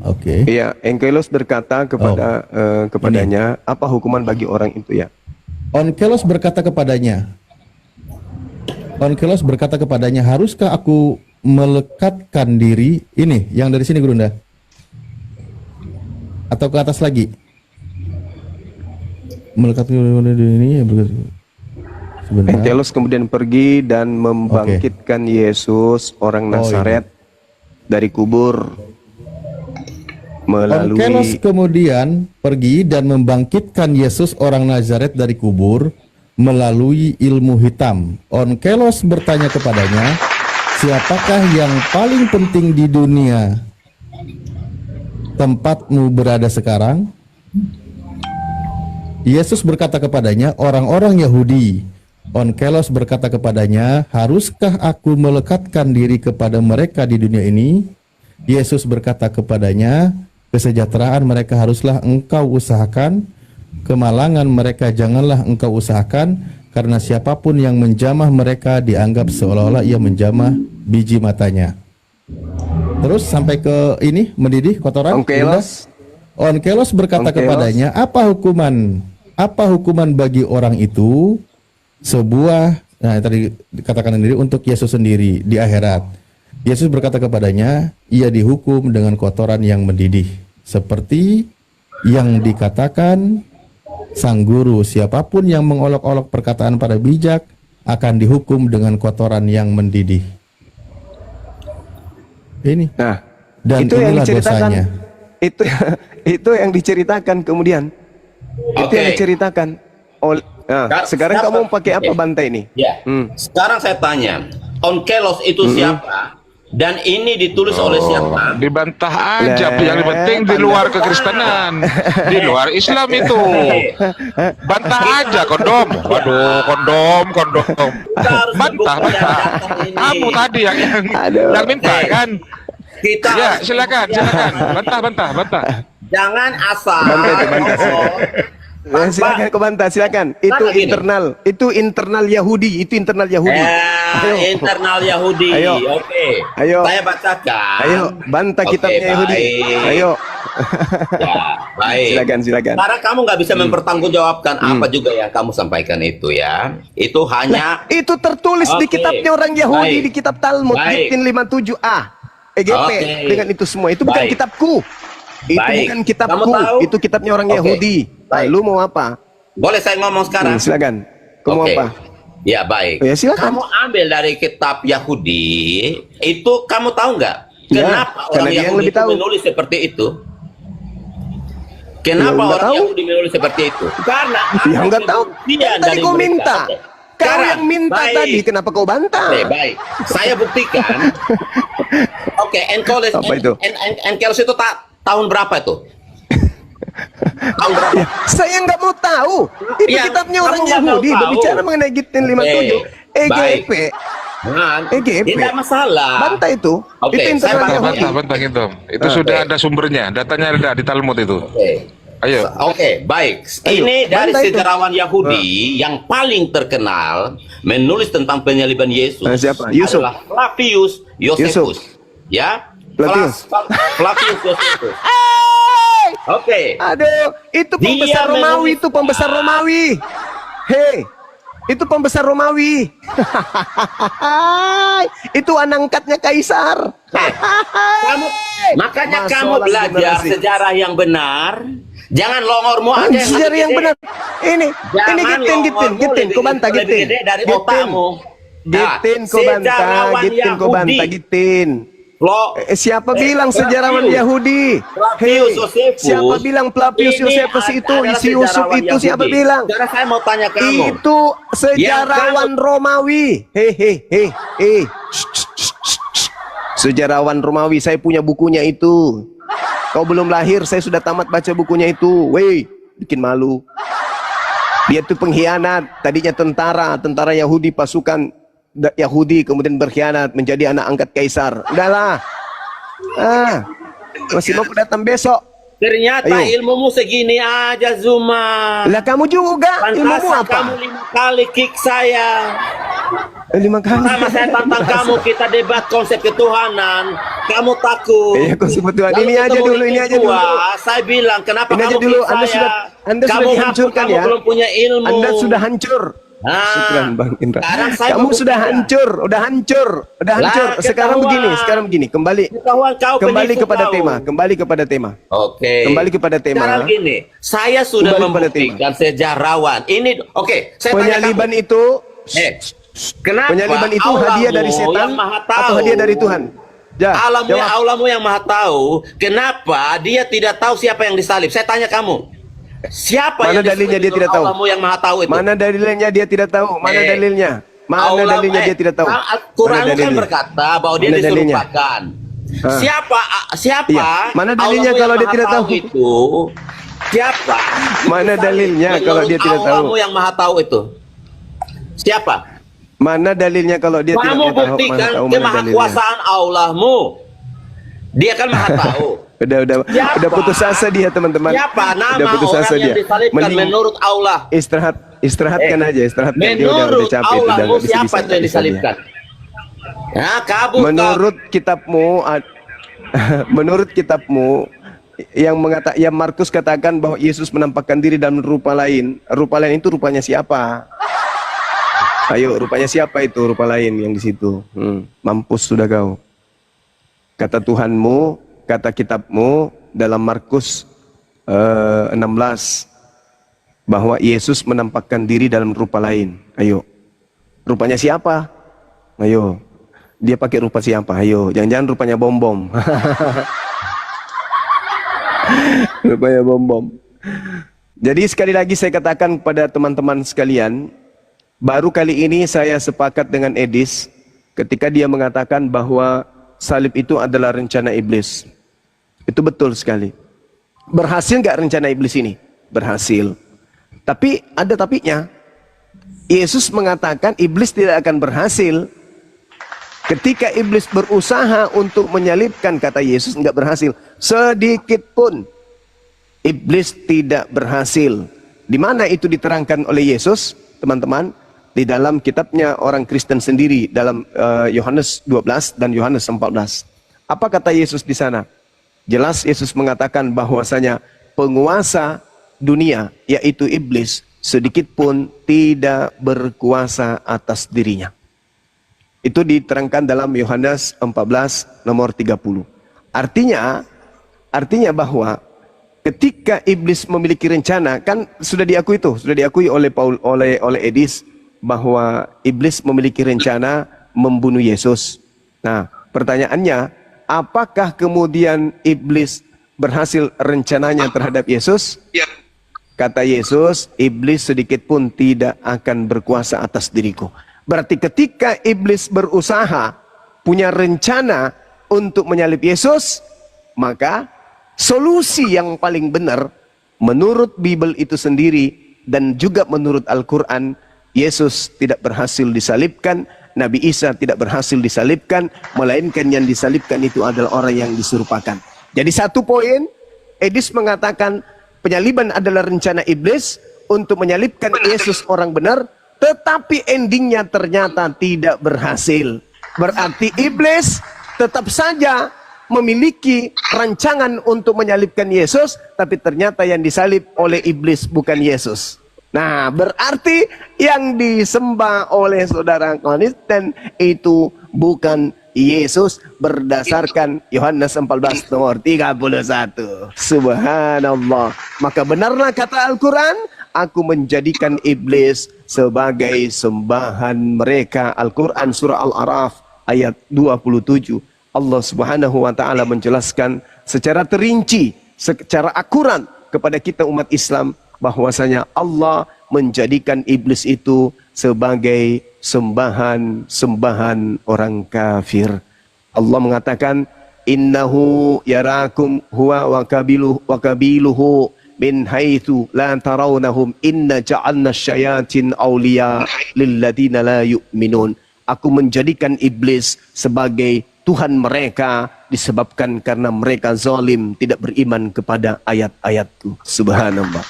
Oke. Iya, Engkelos berkata kepadanya, apa hukuman bagi orang itu ya? Onkelos berkata kepadanya, haruskah aku melekatkan diri? Ini yang dari sini Gurunda. Atau ke atas lagi? Melekatkan diri ini ya sebentar. Engkelos kemudian pergi dan membangkitkan Yesus orang Nazaret dari kubur melalui. Onkelos kemudian pergi dan membangkitkan Yesus orang Nazaret dari kubur melalui ilmu hitam. Onkelos bertanya kepadanya, siapakah yang paling penting di dunia? Tempatmu berada sekarang? Yesus berkata kepadanya, orang-orang Yahudi. Onkelos berkata kepadanya, haruskah aku melekatkan diri kepada mereka di dunia ini? Yesus berkata kepadanya, kesejahteraan mereka haruslah engkau usahakan, kemalangan mereka janganlah engkau usahakan, karena siapapun yang menjamah mereka dianggap seolah-olah ia menjamah biji matanya. Terus sampai ke ini, mendidih kotoran. Onkelos berkata kepadanya, apa hukuman bagi orang itu? Sebuah, nah tadi dikatakan sendiri untuk Yesus sendiri di akhirat. Yesus berkata kepadanya, ia dihukum dengan kotoran yang mendidih. Seperti yang dikatakan sang guru, siapapun yang mengolok-olok perkataan para bijak akan dihukum dengan kotoran yang mendidih. Ini. Nah, dan itu yang inilah diceritakan. dosanya. Itu yang diceritakan kemudian. Itu yang diceritakan. Sekarang kamu pakai apa bantai ini? Ya. Sekarang saya tanya, Onkelos itu siapa? Dan ini ditulis oleh siapa? Dibantah aja, yang penting di luar kekristenan, di luar Islam itu. Bantah aja kondom. Waduh, kondom. Bantah. Kamu tadi yang minta kan? Ya, silakan. Bantah. Jangan asal. Silakan kau bantah, silakan. Itu internal Yahudi, Internal Yahudi. Oke. Ayo. Saya bacakan. Ayo, bantah kitabnya Yahudi. Baik. Ayo. Ya, baik. Silakan. Karena kamu nggak bisa mempertanggungjawabkan apa juga yang kamu sampaikan itu ya. Itu hanya Itu tertulis di Oke. kitabnya orang Yahudi, Baik. di kitab Talmud, Baik. Gittin 57a, EGP, Oke. dengan itu semua. Itu bukan Baik. kitabku. Itu Baik. bukan kitabku, Kamu tahu? itu kitabnya orang Oke. Yahudi. Baik. Lu mau apa? boleh saya ngomong sekarang? Silakan. Kamu Oke. apa? Ya baik. Ya, silakan. Kamu ambil dari kitab Yahudi, itu kamu tahu nggak? Ya, Kenapa karena orang dia yang Yahudi lebih itu tahu. menulis seperti itu? Ya, Kenapa nggak orang tahu. Yahudi menulis seperti itu? Karena Ya nggak tahu. pembuktian Kan tadi dari kau mereka. minta. Oke. Kau Sekarang, yang minta baik. tadi, kenapa kau bantah? Oke, baik. Saya buktikan. Oke, Enkelos Apa itu? Enkelos itu tahun berapa itu? Tahun berapa? Ya, saya nggak mau tahu. Itu Ya, kitabnya kamu orang nggak mau Yahudi tahu. berbicara mengenai Gittin 57, EGP. Nah, EGP. tidak masalah. Bantah itu. Oke, Itu internal saya Yahudi. Bantah gitu. Itu Oke. sudah ada sumbernya, datanya ada di Talmud itu. Oke. Ayo. Oke, baik. Ayo, Ini dari bantah itu. sejarawan Yahudi yang paling terkenal menulis tentang penyaliban Yesus. Siapa? Yusuf. Adalah Flavius Josephus. Ya? Flavius. Flavius Josephus. Oke. Aduh, itu Dia pembesar Romawi, menulis- itu pembesar Romawi. Hei, itu pembesar Romawi. Itu anak angkatnya Kaisar. Kamu, makanya Masya kamu Allah, belajar gimana sih? sejarah yang benar. Jangan longormu ada yang Sejarah lebih yang gede. benar. Ini Jangan Gittin, longormu kau bantah lebih Gittin. gede dari Gittin. otakmu. Nah, Gittin, kau bantah, sejarawan Gittin, kau Yahudi. bantah, Gittin. Flavius Siapa bilang sejarawan Yahudi? Flavius Josephus. Siapa bilang Flavius Ini Josephus itu? adalah Isi Yusuf sejarawan itu siapa Yahudi. bilang? Sekarang saya mau tanya kamu. Itu sejarawan Romawi. Hehehe. Sejarawan Romawi, saya punya bukunya itu. Kau belum lahir, saya sudah tamat baca bukunya itu. Weh, bikin malu. Dia tuh pengkhianat. Tadinya tentara Yahudi, pasukan Yahudi, kemudian berkhianat menjadi anak angkat Kaisar. Udahlah. Masih mau datang besok. Ternyata Ayo. ilmumu segini aja, Zuma. Lah kamu juga, ilmumu Pantasan apa? kamu 5 kali kick saya. 5 kali. Sama saya tantang kamu, kita debat konsep ketuhanan. Kamu takut. Iya, konsep Tuhan. Lalu Ini aja ketemu dulu, di ini aja gua, dulu. saya bilang, kenapa Ini aja kamu dulu, kick Anda saya? Anda sudah Kamu ngaku dihancurkan kamu ya. belum punya ilmu. Anda sudah hancur. Nah, Bang Indra. sekarang saya Kamu sudah membuktikan. hancur, udah hancur. Lah, Sekarang ketahuan. begini, kembali. Ketahuan kau Kembali penipu kepada kau. tema, kembali kepada tema. Oke. Kembali kepada tema. Sekarang gini, saya sudah Kembali kepada membuktikan sejarawan. Ini, oke, saya Penyaliban tanya kamu. itu, Kenapa penyaliban itu hadiah Allahmu dari setan yang maha tahu, atau hadiah dari Tuhan? Jawab. Allahmu yang maha tahu, kenapa dia tidak tahu siapa yang disalib? Saya tanya kamu. Siapa Mana yang dalilnya disebut dia tidak tahu? Allahmu yang maha tahu itu? Mana dalilnya dia tidak tahu? Mana dalilnya? Mana Allah- dalilnya dia tidak tahu? Al-Quran Mana kan dalilnya? berkata bahwa dia Mana dalilnya? diserupakan. Ah. Siapa? Iya. Mana dalilnya Allahmu kalau yang dia maha tidak tahu? itu? Siapa? Mana dalilnya kalau dia tidak tahu? Allahmu yang maha tahu itu. Siapa? Mana dalilnya kalau dia tidak Kamu tahu? buktikan Mana tahu mana dalilnya? kemahakuasaan Allahmu. Dia kan maha tahu. Udah Siapa? putus asa dia teman-teman. Siapa nama Udah putus orang asa yang dia. disalibkan Mending menurut Allah? istirahatkan aja, istirahatkan dia udah Menurut capek itu, udah Allahmu nggak bisa-bisa, siapa itu yang nggak bisa dia. disalibkan? Nah, kabur kau. Menurut kitabmu, menurut kitabmu yang Markus katakan bahwa Yesus menampakkan diri dalam rupa lain. Rupa lain itu rupanya siapa? Ayo, rupanya siapa itu rupa lain yang di situ? Mampus sudah kau. Kata Tuhanmu, kata kitabmu dalam Markus 16 bahwa Yesus menampakkan diri dalam rupa lain. Ayo. Rupanya siapa? Ayo. Dia pakai rupa siapa? Ayo. Jangan-jangan rupanya bom-bom. Rupanya bom-bom. Jadi sekali lagi saya katakan kepada teman-teman sekalian, baru kali ini saya sepakat dengan Edis ketika dia mengatakan bahwa salib itu adalah rencana iblis. Itu betul sekali. Berhasil nggak rencana iblis ini? Berhasil. Tapi ada tapinya. Yesus mengatakan iblis tidak akan berhasil. Ketika iblis berusaha untuk menyalibkan, kata Yesus, nggak berhasil. Sedikit pun iblis tidak berhasil. Di mana itu diterangkan oleh Yesus, teman-teman? Di dalam kitabnya orang Kristen sendiri, dalam Yohanes 12 dan Yohanes 14. Apa kata Yesus di sana? Jelas Yesus mengatakan bahwasanya penguasa dunia, yaitu iblis, sedikit pun tidak berkuasa atas dirinya. Itu diterangkan dalam Yohanes 14 nomor 30. Artinya bahwa ketika iblis memiliki rencana, kan sudah diakui oleh Edis bahwa iblis memiliki rencana membunuh Yesus. Nah, pertanyaannya, apakah kemudian iblis berhasil rencananya terhadap Yesus? Kata Yesus, iblis sedikit pun tidak akan berkuasa atas diriku. Berarti ketika iblis berusaha, punya rencana untuk menyalib Yesus, maka solusi yang paling benar menurut Bible itu sendiri dan juga menurut Al-Quran, Yesus tidak berhasil disalibkan, Nabi Isa tidak berhasil disalibkan, melainkan yang disalibkan itu adalah orang yang diserupakan. Jadi satu poin, Edis mengatakan penyaliban adalah rencana iblis untuk menyalibkan Yesus orang benar, tetapi endingnya ternyata tidak berhasil. Berarti iblis tetap saja memiliki rancangan untuk menyalibkan Yesus, tapi ternyata yang disalib oleh iblis bukan Yesus. Nah, berarti yang disembah oleh saudara Kristen itu bukan Yesus berdasarkan Yohanes 14 nomor 31. Subhanallah. Maka benarlah kata Al-Quran, aku menjadikan iblis sebagai sembahan mereka. Al-Quran surah Al-Araf ayat 27. Allah Subhanahu wa taala menjelaskan secara terinci, secara akurat kepada kita umat Islam bahwasanya Allah menjadikan iblis itu sebagai sembahan orang kafir. Allah mengatakan, innahu yarakum huwa wa kabiluhu min haitsu la tarawnahum inna ja'alna syayatin awliya lilladina la yu'minun. Aku menjadikan iblis sebagai Tuhan mereka disebabkan karena mereka zalim, tidak beriman kepada ayat-ayatku. Subhanallah.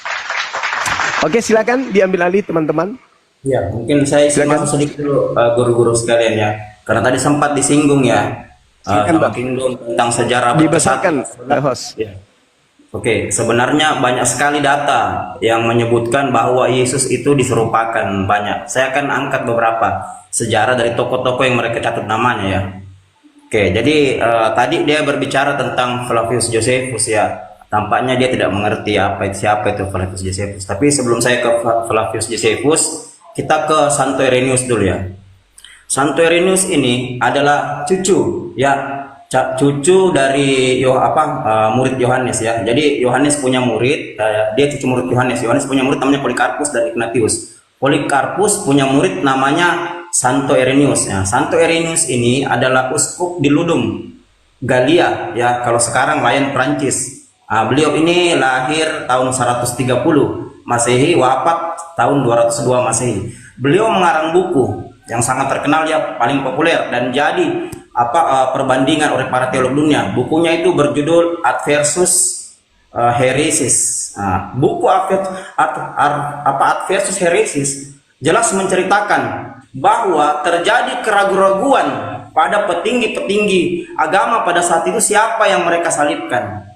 Oke, silakan diambil alih teman-teman. Ya, mungkin saya masuk sedikit dulu guru-guru sekalian ya. Karena tadi sempat disinggung ya tentang sejarah dibesarkan host. Ya. Oke, sebenarnya banyak sekali data yang menyebutkan bahwa Yesus itu diserupakan banyak. Saya akan angkat beberapa sejarah dari tokoh-tokoh yang mereka catat namanya ya. Oke, jadi tadi dia berbicara tentang Flavius Josephus ya. Tampaknya dia tidak mengerti siapa itu Flavius Josephus. Tapi sebelum saya ke Flavius Josephus, kita ke Santo Irenaeus dulu ya. Santo Irenaeus ini adalah cucu dari murid Yohanes ya. Jadi Yohanes punya murid, dia cucu murid Yohanes. Yohanes punya murid namanya Polikarpus dan Ignatius. Polikarpus punya murid namanya Santo Irenaeus. Ya, Santo Irenaeus ini adalah uskup di Ludum, Galia ya. Kalau sekarang layan Prancis. Beliau ini lahir tahun 130 Masehi, wafat tahun 202 Masehi. Beliau mengarang buku yang sangat terkenal ya, paling populer dan jadi perbandingan oleh para teolog dunia. Bukunya itu berjudul Adversus Heresis. Buku Adversus Heresis jelas menceritakan bahwa terjadi keraguan-raguan pada petinggi-petinggi agama pada saat itu siapa yang mereka salibkan.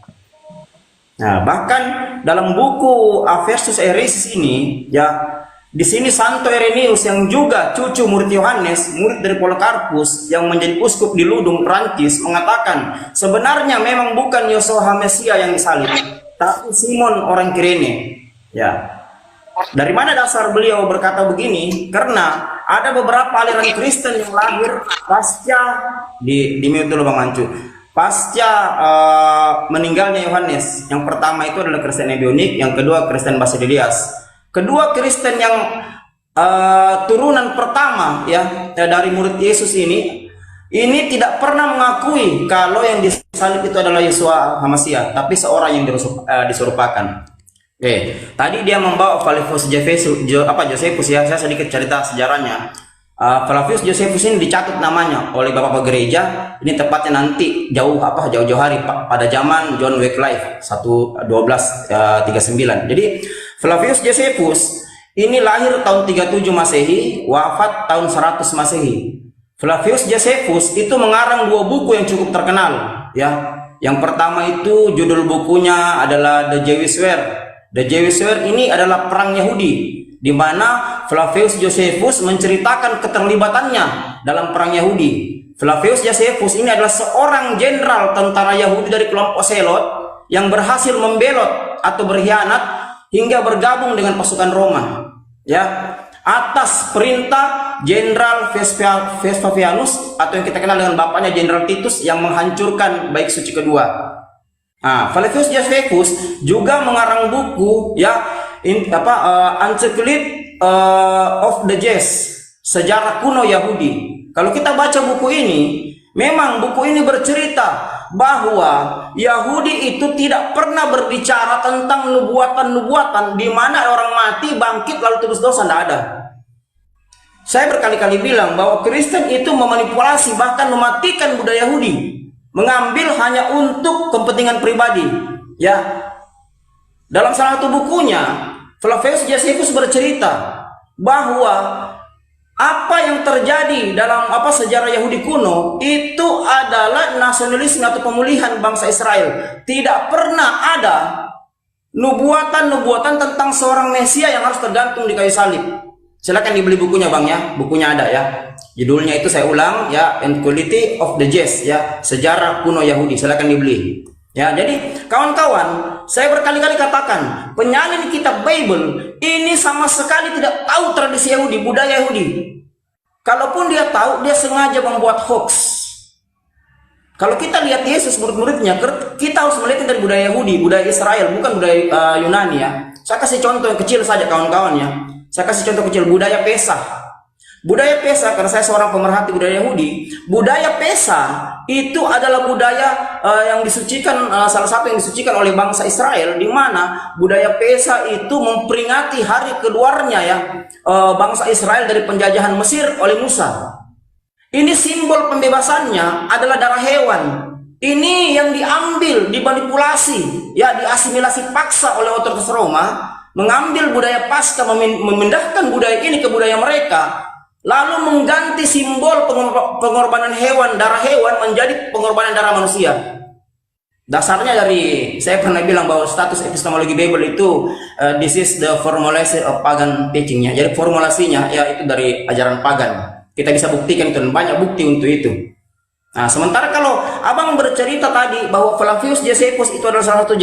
Nah, bahkan dalam buku Adversus Heresis ini ya, di sini Santo Irenaeus yang juga cucu murid Yohanes, murid dari Polikarpus yang menjadi uskup di Ludum, Prancis, mengatakan sebenarnya memang bukan Yeshua Mesia yang disalib, tapi Simon orang Kirene. Ya. Dari mana dasar beliau berkata begini? Karena ada beberapa aliran Kristen yang lahir pasca di mute dulu Bang Mancu. Pasca meninggalnya Yohanes. Yang pertama itu adalah Kristen Ebionik, yang kedua Kristen Basilias. Kedua Kristen yang turunan pertama ya dari murid Yesus ini tidak pernah mengakui kalau yang disalib itu adalah Yeshua HaMashiach, tapi seorang yang diserupakan. Tadi dia membawa Flavius Josephus ya. Saya sedikit cerita sejarahnya. Flavius Josephus ini dicatat namanya oleh bapak gereja. Ini tepatnya nanti jauh-jauh hari pada zaman John Wycliffe 1239. Jadi Flavius Josephus ini lahir tahun 37 Masehi, wafat tahun 100 Masehi. Flavius Josephus itu mengarang dua buku yang cukup terkenal ya. Yang pertama itu judul bukunya adalah The Jewish War. The Jewish War ini adalah perang Yahudi, di mana Flavius Josephus menceritakan keterlibatannya dalam perang Yahudi. Flavius Josephus ini adalah seorang jenderal tentara Yahudi dari kelompok Selot yang berhasil membelot atau berkhianat hingga bergabung dengan pasukan Roma. Ya, atas perintah Jenderal Vespasianus atau yang kita kenal dengan bapaknya Jenderal Titus yang menghancurkan Bait Suci kedua. Nah, Flavius Josephus juga mengarang buku ya Encyclopedia of the Jews, sejarah kuno Yahudi. Kalau kita baca buku ini, memang buku ini bercerita bahwa Yahudi itu tidak pernah berbicara tentang nubuatan-nubuatan di mana orang mati bangkit lalu tebus dosa, tidak ada. Saya berkali-kali bilang bahwa Kristen itu memanipulasi bahkan mematikan budaya Yahudi, mengambil hanya untuk kepentingan pribadi. Ya, dalam salah satu bukunya Flavius Josephus bercerita bahwa apa yang terjadi dalam sejarah Yahudi kuno itu adalah nasionalisme atau pemulihan bangsa Israel. Tidak pernah ada nubuatan-nubuatan tentang seorang Mesia yang harus tergantung di kayu salib. Silakan dibeli bukunya Bang ya, bukunya ada ya. Judulnya itu saya ulang ya, Encyclopedia of the Jews ya, sejarah kuno Yahudi. Silakan dibeli. Ya, jadi kawan-kawan, saya berkali-kali katakan, penyalin kitab Bible ini sama sekali tidak tahu tradisi Yahudi, budaya Yahudi. Kalaupun dia tahu, dia sengaja membuat hoax. Kalau kita lihat Yesus murid-muridnya, kita harus melihat dari budaya Yahudi, budaya Israel, bukan budaya Yunani ya. Saya kasih contoh yang kecil saja kawan-kawan ya. Saya kasih contoh kecil, budaya Pesah. Budaya Pesah, karena saya seorang pemerhati budaya Yahudi, budaya Pesah itu adalah budaya yang disucikan, salah satu yang disucikan oleh bangsa Israel, di mana budaya Pesah itu memperingati hari keluarnya ya bangsa Israel dari penjajahan Mesir oleh Musa. Ini simbol pembebasannya adalah darah hewan. Ini yang diambil, dimanipulasi, ya diasimilasi paksa oleh otoritas Roma, mengambil budaya Paskah, memindahkan budaya ini ke budaya mereka, lalu mengganti simbol pengorbanan hewan, darah hewan menjadi pengorbanan darah manusia. Dasarnya dari, saya pernah bilang bahwa status epistemologi Bible itu this is the formulation of pagan teachingnya. Jadi formulasinya ya itu dari ajaran pagan. Kita bisa buktikan itu, dan banyak bukti untuk itu. Nah, sementara kalau abang bercerita tadi bahwa Flavius Josephus itu adalah salah satu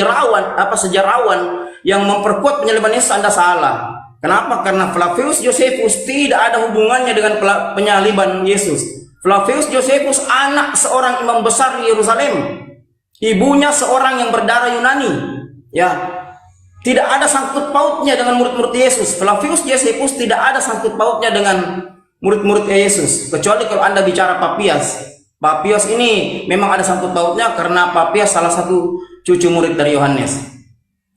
sejarawan yang memperkuat penyaliban Yesus, Anda salah. Kenapa? Karena Flavius Josephus tidak ada hubungannya dengan penyaliban Yesus. Flavius Josephus anak seorang imam besar di Yerusalem. Ibunya seorang yang berdarah Yunani. Ya, tidak ada sangkut pautnya dengan murid-murid Yesus. Flavius Josephus tidak ada sangkut pautnya dengan murid-murid Yesus. Kecuali kalau Anda bicara Papias. Papias ini memang ada sangkut pautnya karena Papias salah satu cucu murid dari Yohanes.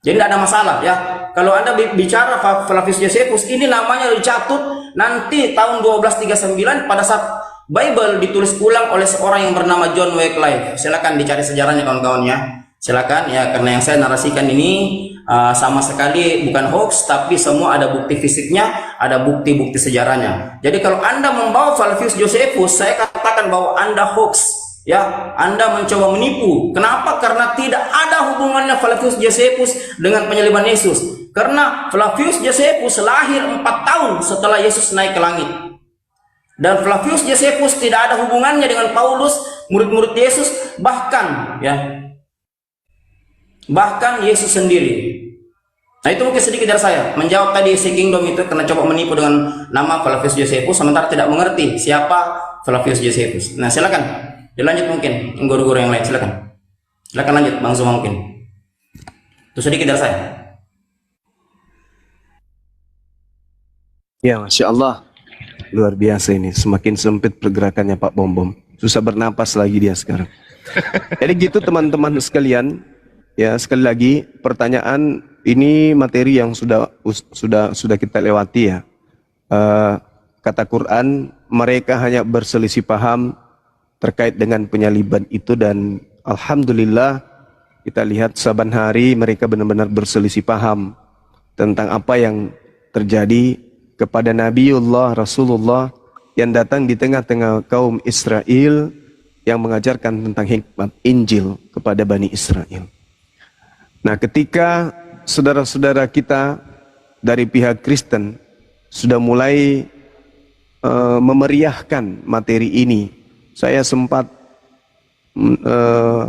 Jadi tidak ada masalah ya. Kalau Anda bicara Flavius Josephus, ini namanya dicatut nanti tahun 1239 pada saat Bible ditulis ulang oleh seorang yang bernama John Wycliffe. Silakan dicari sejarahnya kawan-kawan ya. Silakan ya, karena yang saya narasikan ini sama sekali bukan hoax, tapi semua ada bukti fisiknya, ada bukti-bukti sejarahnya. Jadi kalau Anda membawa Flavius Josephus, saya katakan bahwa Anda hoax. Ya, Anda mencoba menipu. Kenapa? Karena tidak ada hubungannya Flavius Josephus dengan penyaliban Yesus. Karena Flavius Josephus lahir 4 tahun setelah Yesus naik ke langit. Dan Flavius Josephus tidak ada hubungannya dengan Paulus, murid-murid Yesus, bahkan Yesus sendiri. Nah, itu mungkin sedikit dari saya menjawab tadi si Kingdom itu, karena coba menipu dengan nama Flavius Josephus sementara tidak mengerti siapa Flavius Josephus. Nah, silakan dilanjut mungkin guru-guru yang lain, silakan lanjut Bang Zuma mungkin. Itu sedikit dari saya. Ya, Masya Allah, luar biasa ini. Semakin sempit pergerakannya Pak Bom Bom. Susah bernapas lagi dia sekarang. Jadi gitu teman-teman sekalian. Ya, sekali lagi pertanyaan ini materi yang sudah kita lewati ya. Kata Quran, mereka hanya berselisih paham terkait dengan penyaliban itu, dan alhamdulillah kita lihat saban hari mereka benar-benar berselisih paham tentang apa yang terjadi kepada Nabiullah Rasulullah yang datang di tengah-tengah kaum Israel yang mengajarkan tentang hikmat Injil kepada Bani Israel. Nah, ketika saudara-saudara kita dari pihak Kristen sudah mulai memeriahkan materi ini, saya sempat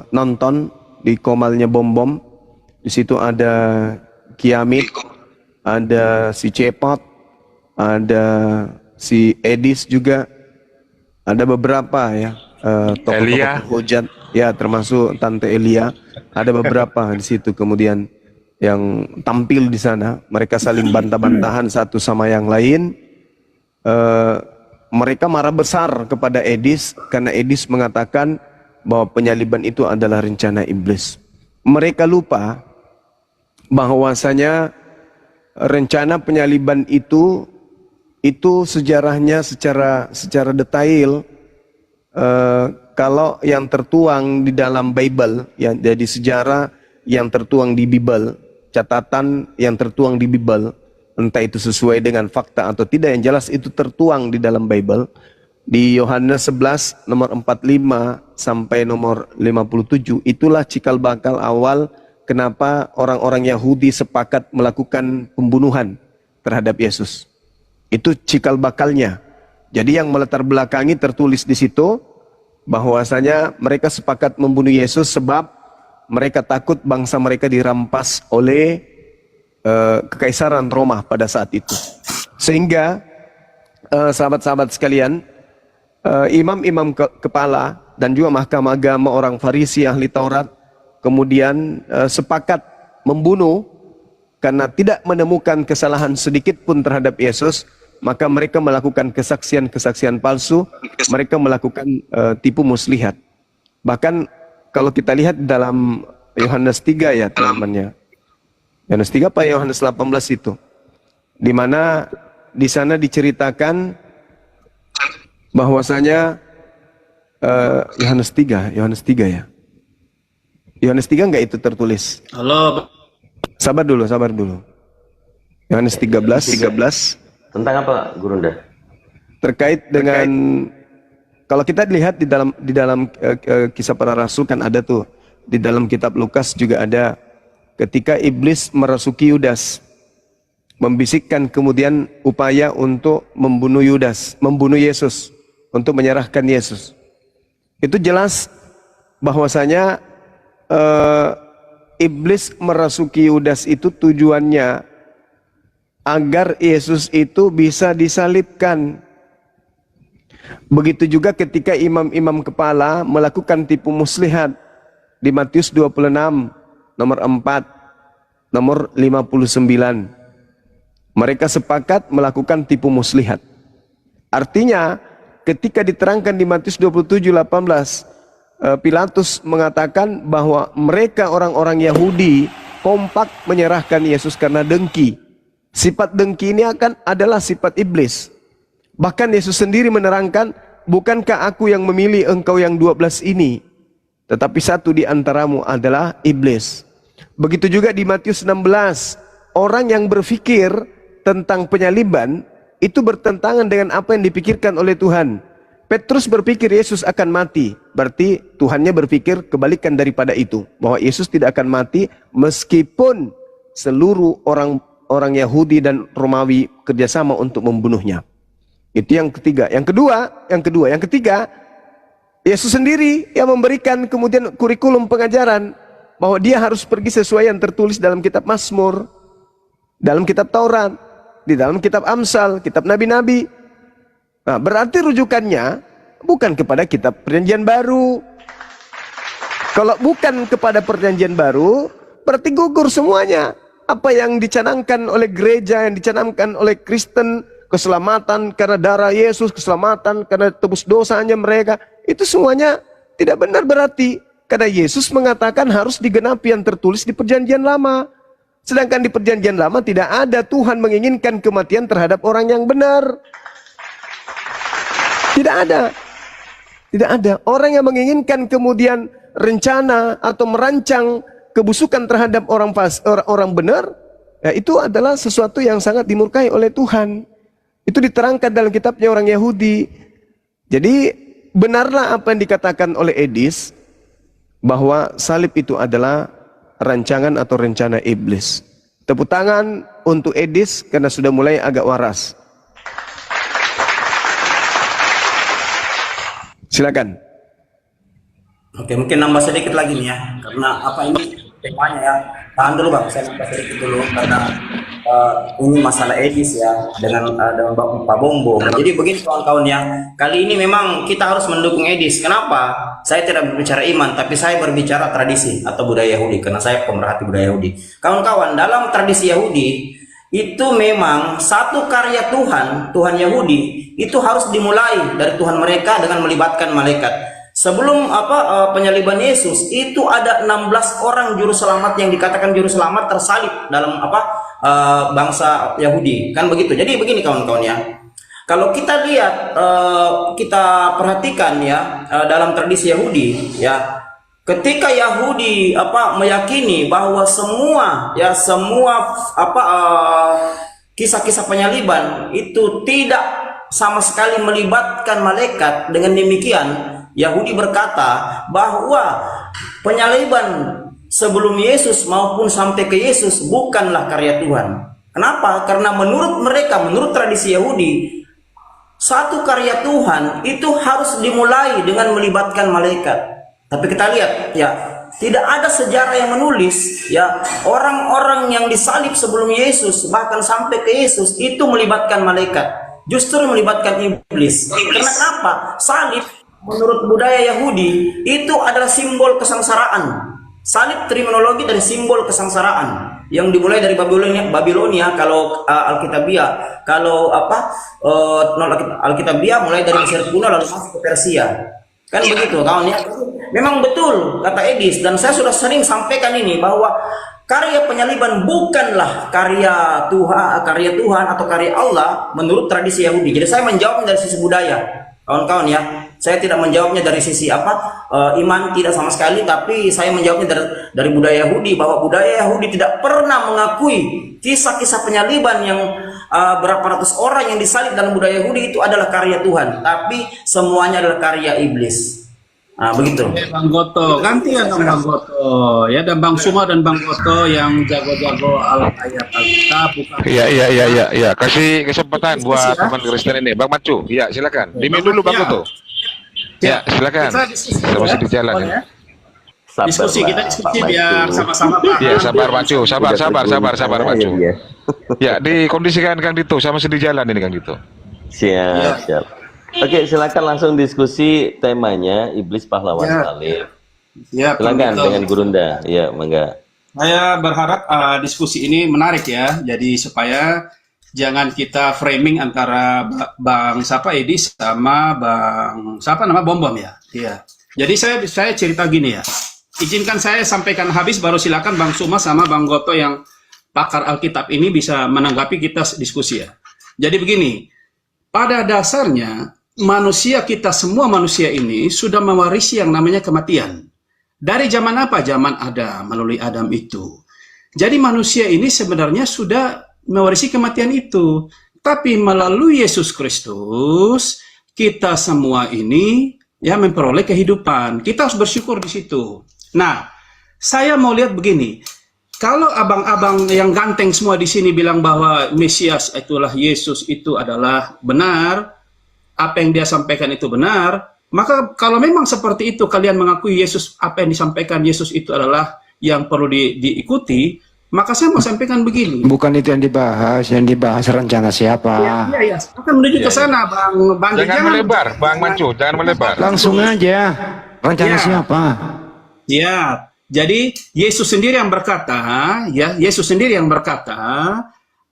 nonton di Komalnya Bom Bom. Di situ ada Kiamit, ada si Cepot, ada si Edis juga, ada beberapa ya tokoh-tokoh hujat ya, termasuk Tante Elia, ada beberapa di situ kemudian yang tampil di sana. Mereka saling bantah-bantahan satu sama yang lain. Mereka marah besar kepada Edis karena Edis mengatakan bahwa penyaliban itu adalah rencana iblis. Mereka lupa bahwasanya rencana penyaliban itu sejarahnya secara detail. Kalau yang tertuang di dalam Bible, ya, jadi sejarah yang tertuang di Bible, catatan yang tertuang di Bible, entah itu sesuai dengan fakta atau tidak, yang jelas itu tertuang di dalam Bible. Di Yohanes 11 nomor 45 sampai nomor 57, itulah cikal bakal awal kenapa orang-orang Yahudi sepakat melakukan pembunuhan terhadap Yesus. Itu cikal bakalnya. Jadi yang melatar belakangi tertulis di situ bahwasanya mereka sepakat membunuh Yesus sebab mereka takut bangsa mereka dirampas oleh kekaisaran Roma pada saat itu. Sehingga sahabat-sahabat sekalian, imam-imam kepala dan juga mahkamah agama, orang Farisi, ahli Taurat, kemudian sepakat membunuh karena tidak menemukan kesalahan sedikit pun terhadap Yesus. Maka mereka melakukan kesaksian-kesaksian palsu, mereka melakukan tipu muslihat. Bahkan kalau kita lihat dalam Yohanes 3 ya teman-temannya, Yohanes 3 apa Yohanes 18 itu, di mana di sana diceritakan bahwasanya Yohanes 3 ya. Yohanes 3 enggak itu tertulis? Halo. Sabar dulu. Yohanes 13. Tentang apa, Gurunda? Terkait dengan kalau kita lihat di dalam kisah para rasul kan ada tuh, di dalam kitab Lukas juga ada, ketika iblis merasuki Yudas, membisikkan kemudian upaya untuk membunuh Yesus, untuk menyerahkan Yesus. Itu jelas bahwasanya iblis merasuki Yudas itu tujuannya agar Yesus itu bisa disalibkan. Begitu juga ketika imam-imam kepala melakukan tipu muslihat di Matius 26 nomor 4 nomor 59. Mereka sepakat melakukan tipu muslihat. Artinya ketika diterangkan di Matius 27:18, Pilatus mengatakan bahwa mereka orang-orang Yahudi kompak menyerahkan Yesus karena dengki. Sifat dengki ini adalah sifat iblis. Bahkan Yesus sendiri menerangkan, bukankah aku yang memilih engkau yang 12 ini, tetapi satu di antaramu adalah iblis. Begitu juga di Matius 16, orang yang berpikir tentang penyaliban itu bertentangan dengan apa yang dipikirkan oleh Tuhan. Petrus berpikir Yesus akan mati, berarti Tuhannya berpikir kebalikan daripada itu, bahwa Yesus tidak akan mati meskipun seluruh orang Yahudi dan Romawi kerjasama untuk membunuhnya. Itu yang ketiga. Yang ketiga, Yesus sendiri yang memberikan kemudian kurikulum pengajaran bahwa dia harus pergi sesuai yang tertulis dalam kitab Mazmur, dalam kitab Taurat, di dalam kitab Amsal, kitab Nabi-Nabi. Nah, berarti rujukannya bukan kepada kitab Perjanjian Baru. Kalau bukan kepada Perjanjian Baru, berarti gugur semuanya. Apa yang dicanangkan oleh gereja, yang dicanangkan oleh Kristen, keselamatan karena darah Yesus, keselamatan karena tebus dosanya mereka, itu semuanya tidak benar berarti. Karena Yesus mengatakan harus digenapi yang tertulis di Perjanjian Lama. Sedangkan di Perjanjian Lama tidak ada Tuhan menginginkan kematian terhadap orang yang benar. Tidak ada. Orang yang menginginkan kemudian rencana atau merancang kebusukan terhadap orang benar, ya, itu adalah sesuatu yang sangat dimurkai oleh Tuhan. Itu diterangkan dalam kitabnya orang Yahudi. Jadi benarlah apa yang dikatakan oleh Edis bahwa salib itu adalah rancangan atau rencana iblis. Tepuk tangan untuk Edis karena sudah mulai agak waras. Silakan. Oke, mungkin nambah sedikit lagi nih ya, karena apa ini temanya ya. Tahan dulu Bang, saya nambah sedikit dulu karena ini masalah Edis ya dengan Pak Bombo. Jadi begini kawan-kawan ya, kali ini memang kita harus mendukung Edis. Kenapa? Saya tidak berbicara iman, tapi saya berbicara tradisi atau budaya Yahudi karena saya pemerhati budaya Yahudi. Kawan-kawan, dalam tradisi Yahudi itu memang satu karya Tuhan Yahudi itu harus dimulai dari Tuhan mereka dengan melibatkan malaikat. Sebelum penyaliban Yesus itu ada 16 orang juru selamat yang dikatakan juru selamat tersalib dalam bangsa Yahudi, kan begitu. Jadi begini kawan-kawan ya, kalau kita lihat kita perhatikan ya dalam tradisi Yahudi ya, ketika Yahudi meyakini bahwa semua kisah-kisah penyaliban itu tidak sama sekali melibatkan malaikat, dengan demikian Yahudi berkata bahwa penyaliban sebelum Yesus maupun sampai ke Yesus bukanlah karya Tuhan. Kenapa? Karena menurut mereka, menurut tradisi Yahudi, satu karya Tuhan itu harus dimulai dengan melibatkan malaikat. Tapi kita lihat ya, tidak ada sejarah yang menulis ya orang-orang yang disalib sebelum Yesus bahkan sampai ke Yesus itu melibatkan malaikat, justru melibatkan iblis. Karena kenapa? Salib menurut budaya Yahudi itu adalah simbol kesengsaraan. Salib terminologi dari simbol kesengsaraan yang dimulai dari Babilonia kalau Alkitabiah, kalau Alkitabiah mulai dari Mesir kuno lalu masuk ke Persia. Kan begitu kawan ya. Memang betul kata Edis, dan saya sudah sering sampaikan ini bahwa karya penyaliban bukanlah karya Tuhan atau karya Allah menurut tradisi Yahudi. Jadi saya menjawabnya dari sisi budaya. Kawan-kawan ya, saya tidak menjawabnya dari sisi iman, tidak sama sekali, tapi saya menjawabnya dari budaya Yahudi, bahwa budaya Yahudi tidak pernah mengakui kisah-kisah penyaliban yang berapa ratus orang yang disalib dalam budaya Yahudi itu adalah karya Tuhan, tapi semuanya adalah karya iblis. Nah, begitu. Bang Goto, gantian dong Bang Goto, ya, dan Bang Suma dan Bang Goto yang jago-jago ayat Alkitab. Iya. Kasih kesempatan buat teman Kristen ini, Bang Macu. Iya, silakan. Dimin dulu Bang Goto. Ya, silakan. Kita masih di jalan ya. Kita diskusi biar sama-sama Pak. Iya, sabar Macu, sabar Macu. Ya, dikondisikan Kang Dito, sama masih di jalan ini Kang Dito. Siap. Oke, silakan langsung diskusi temanya iblis pahlawan salib. Ya, silakan dengan Gurunda. Ya, mangga. Saya berharap diskusi ini menarik ya. Jadi supaya jangan kita framing antara Bang Edis sama Bang Bombom ya. Iya. Jadi saya cerita gini ya. Izinkan saya sampaikan habis, baru silakan Bang Suma sama Bang Goto yang pakar Alkitab ini bisa menanggapi kita diskusi ya. Jadi begini, pada dasarnya kita semua manusia ini sudah mewarisi yang namanya kematian. Dari zaman apa? Zaman Adam, melalui Adam itu. Jadi manusia ini sebenarnya sudah mewarisi kematian itu. Tapi melalui Yesus Kristus, kita semua ini ya memperoleh kehidupan. Kita harus bersyukur di situ. Nah, saya mau lihat begini. Kalau abang-abang yang ganteng semua di sini bilang bahwa Mesias itulah Yesus, itu adalah benar, apa yang dia sampaikan itu benar, maka kalau memang seperti itu kalian mengakui Yesus, apa yang disampaikan Yesus itu adalah yang perlu diikuti, maka saya mau sampaikan begini. Bukan itu yang dibahas rencana siapa. Iya. Akan menuju ke sana, Bang. Jangan melebar, Bang Mancu, jangan melebar. Langsung aja, rencana siapa. Ya, jadi Yesus sendiri yang berkata,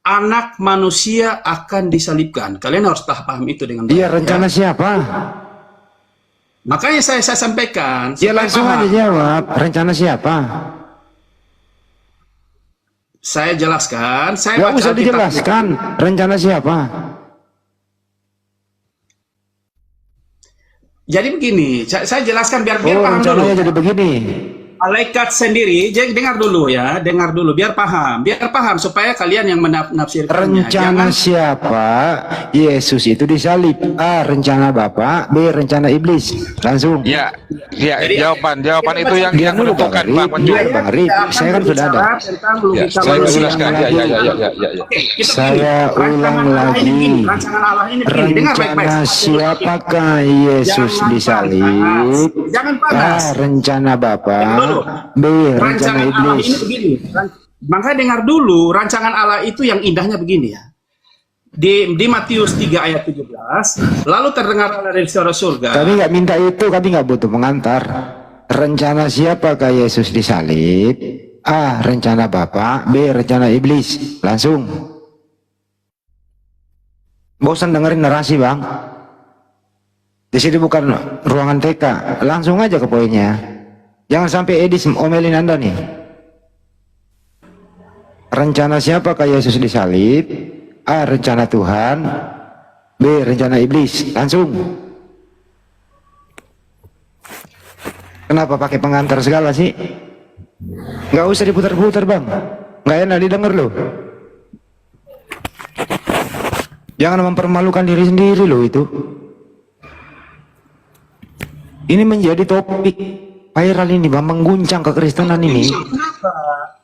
Anak manusia akan disalibkan. Kalian harus paham itu dengan baik. Iya, rencana siapa? Makanya saya sampaikan. Ya langsung aja jawab. Rencana siapa? Saya jelaskan. Nggak usah dijelaskan. Rencana siapa? Jadi begini, saya jelaskan biar paham dulu. Rencananya jadi begini. malaikat sendiri, dengar dulu ya, dengar dulu biar paham supaya kalian yang menafsirkannya. Rencana siapa? Yesus itu disalib. A. Rencana Bapa. B. Rencana iblis. Langsung. Ya, jawaban itu yang Diam dulu Bang menentukan Rip. Bang Manju. Bang Rip, saya kan sudah ada. Ya, saya jelaskan. Ya. Saya ulang lagi. Rancangan Allah ini begini, dengar baik-baik. Rencana siapakah Yesus disalib? Jangan A. panas. Rencana Bapa. B. Rencana Rancangan Allah ini iblis. begini. Makanya dengar dulu, rancangan Allah itu yang indahnya begini ya. Di Matius 3 ayat 17, lalu terdengar dari suara surga. Kami nggak minta itu, kami nggak butuh pengantar. Rencana siapakah Yesus disalib? A. Rencana Bapa. B. Rencana iblis. Langsung. Bosan dengerin narasi Bang. Di sini bukan ruangan TK. Langsung aja ke poinnya. Jangan sampai Edis omelin Anda nih. Rencana siapakah Yesus disalib? A. Rencana Tuhan. B. Rencana iblis. Langsung. Kenapa pakai pengantar segala sih? Nggak usah diputar-putar Bang. Nggak enak didengar loh. Jangan mempermalukan diri sendiri loh itu. Ini menjadi topik viral ini Bang, mengguncang kekristenan ini. Kenapa?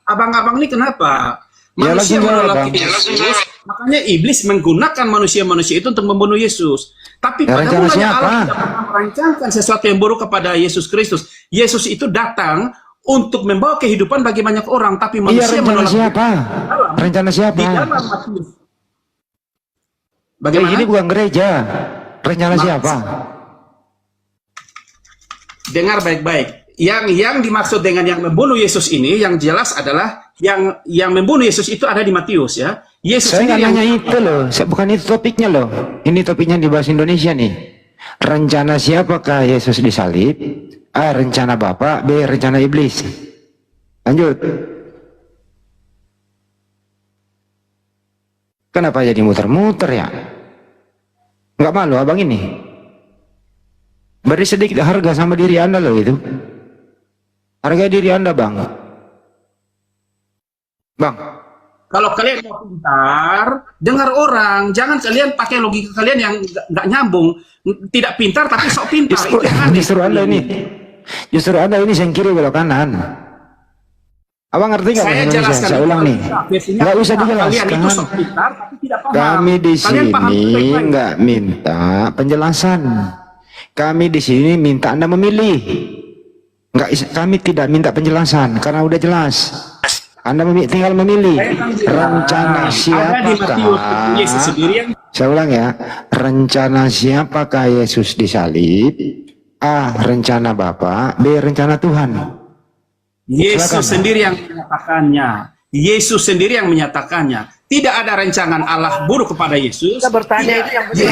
Abang-abang ini kenapa? Ya, Manusia langsung jawab, menolak Bang. Yesus, makanya iblis menggunakan manusia-manusia itu untuk membunuh Yesus. Tapi Ya, pada rencana mulanya siapa? Allah tidak pernah merancangkan sesuatu yang buruk kepada Yesus Kristus. Yesus itu datang untuk membawa kehidupan bagi banyak orang, tapi Iya, manusia rencana menolak. siapa? Rencana siapa? Di dalam Matius. Bagaimana? Ini bukan gereja. Rencana siapa? Dengar baik-baik. Yang dimaksud dengan yang membunuh Yesus ini, yang jelas adalah yang membunuh Yesus itu ada di Matius ya. Yesus Saya nggak sendiri nanya itu loh. Bukan itu topiknya loh. Ini topiknya di bahasa Indonesia nih. Rencana siapakah Yesus disalib? A. Rencana Bapa. B. Rencana iblis. Lanjut. Kenapa jadi muter-muter ya? Nggak malu abang ini? Beri sedikit harga sama diri Anda loh itu. Harga diri Anda Bang. Bang. Kalau kalian mau pintar, dengar orang. Jangan kalian pakai logika kalian yang nggak nyambung. Tidak pintar tapi sok pintar. Justru Anda ini. Justru Anda ini yang kiri belok kanan. Abang ngerti nggak bahasa Indonesia? Saya ulang nih. Nggak usah dijelaskan. Kami di sini nggak minta penjelasan. Kami di sini minta Anda memilih. Kami tidak minta penjelasan karena udah jelas. Anda tinggal memilih rencana siapakah. Saya ulang ya. Rencana siapakah Yesus disalib? A. Rencana Bapa. B. Rencana Tuhan. Yesus sendiri yang menyatakannya. Yesus sendiri yang menyatakannya. Tidak ada rancangan Allah buruk kepada Yesus. Kita bertanya itu yang benar.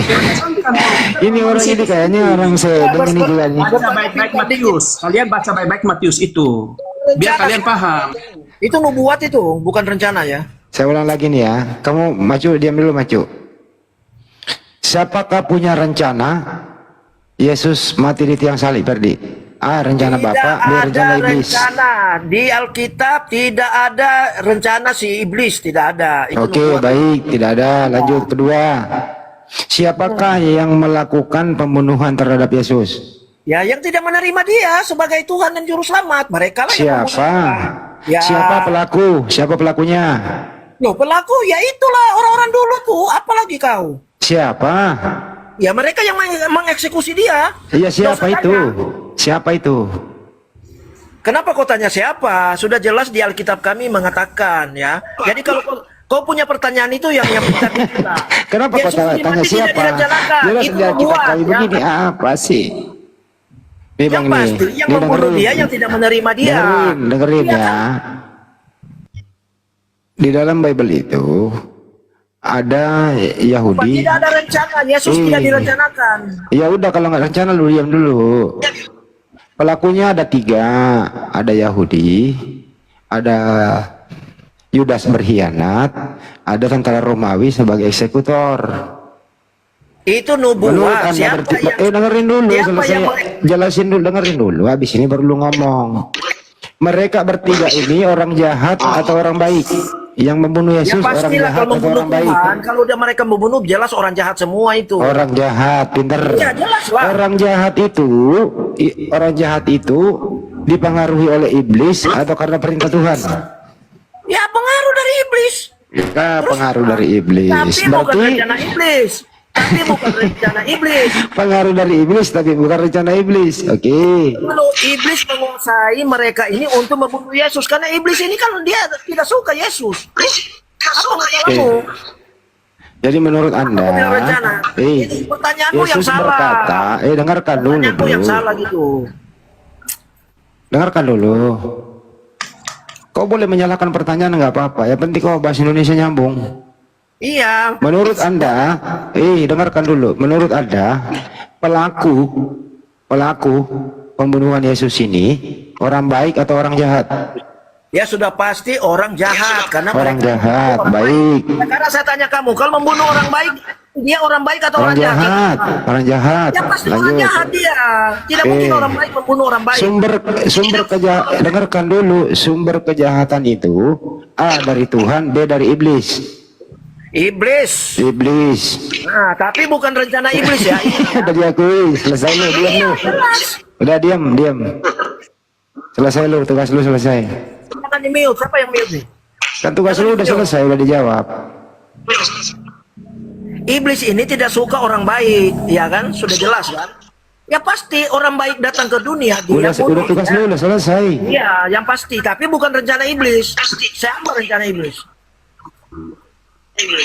Ini orang ini kayaknya orang sedang ini juga nih. Baca baik-baik Matius. Kalian baca baik-baik Matius itu. Biar kalian paham. Itu nubuat itu, bukan rencana ya. Saya ulang lagi nih ya. Kamu maju, diam dulu maju. Siapakah punya rencana Yesus mati di tiang salib, Ferdi? A. Rencana Bapa. B. Rencana iblis. Rencana di Alkitab tidak ada rencana si iblis, tidak ada. Oke, baik, tidak ada. Lanjut kedua. Siapakah yang melakukan pembunuhan terhadap Yesus? Ya, yang tidak menerima dia sebagai Tuhan dan Juru Selamat. Mereka lah yang Siapa? Ya. Siapa pelaku? Siapa pelakunya? Loh, pelaku ya itulah orang-orang dulu tuh. Apalagi kau? Siapa? Ya mereka yang mengeksekusi dia. Iya, siapa itu? Siapa itu? Kenapa kau tanya siapa? Sudah jelas di Alkitab kami mengatakan ya. Jadi kalau kau punya pertanyaan itu yang pintar kita. Kenapa kau tanya siapa? Jelas di Alkitab kami begini apa sih? Yang pasti yang membunuh dia yang tidak menerima dia. Dengerin ya. Di dalam Bible itu ada Yahudi. Tidak ada rencana, Yesus tidak direncanakan. Ya udah kalau nggak rencana lu diam dulu. Pelakunya ada 3, ada Yahudi, ada Yudas berkhianat, ada tentara Romawi sebagai eksekutor. Itu nubuat. Dengerin dulu, selesai jelasin dulu, dengerin dulu. Habis ini baru lu ngomong. mereka bertiga ini orang jahat atau orang baik? Yang membunuh Ya Yesus orang pastilah jahat kalau atau membunuh orang baik? Tuhan, kalau udah mereka membunuh jelas orang jahat semua itu. Orang jahat, pinter. Ya jelas lah. Orang jahat itu dipengaruhi oleh iblis atau karena perintah Tuhan? Ya pengaruh dari iblis. Ya, pengaruh dari iblis. Tapi bukan rencana iblis. Tapi bukan rencana iblis. Pengaruh dari iblis tapi bukan rencana iblis. Oke. Kalau iblis menguasai mereka ini untuk membunuh Yesus, karena iblis ini kan dia tidak suka Yesus. Apa masalahmu? Jadi menurut Anda, Pertanyaanmu yang Yesus salah. berkata, dengarkan dulu, Pertanyaanmu yang salah gitu. Dengarkan dulu. Kau boleh menyalahkan pertanyaan nggak apa-apa. Yang penting kau bahasa Indonesia nyambung. Iya. Menurut Anda, dengarkan dulu. Menurut Anda, pelaku pembunuhan Yesus ini orang baik atau orang jahat? Ya sudah pasti orang jahat karena Orang mereka jahat, orang baik. Sekarang saya tanya kamu, kalau membunuh orang baik, dia orang baik atau Orang orang jahat? jahat, orang jahat. Ya pasti orang Lanjut. jahat dia. Tidak mungkin orang baik membunuh orang baik. Dengarkan dulu, sumber kejahatan itu A dari Tuhan, B dari iblis. Iblis. Nah, tapi bukan rencana iblis ya. Udah diakui, selesai lu, diam lu. Udah diam. Selesai lu, tugas lu selesai. Jangan di-mute, siapa yang mute nih? Kan tugas lu udah selesai, udah dijawab. Iblis ini tidak suka orang baik, ya kan? Sudah jelas kan? Ya pasti orang baik datang ke dunia dia Udah tugas lu udah selesai. Iya, yang pasti, tapi bukan rencana iblis. Siapa rencana iblis?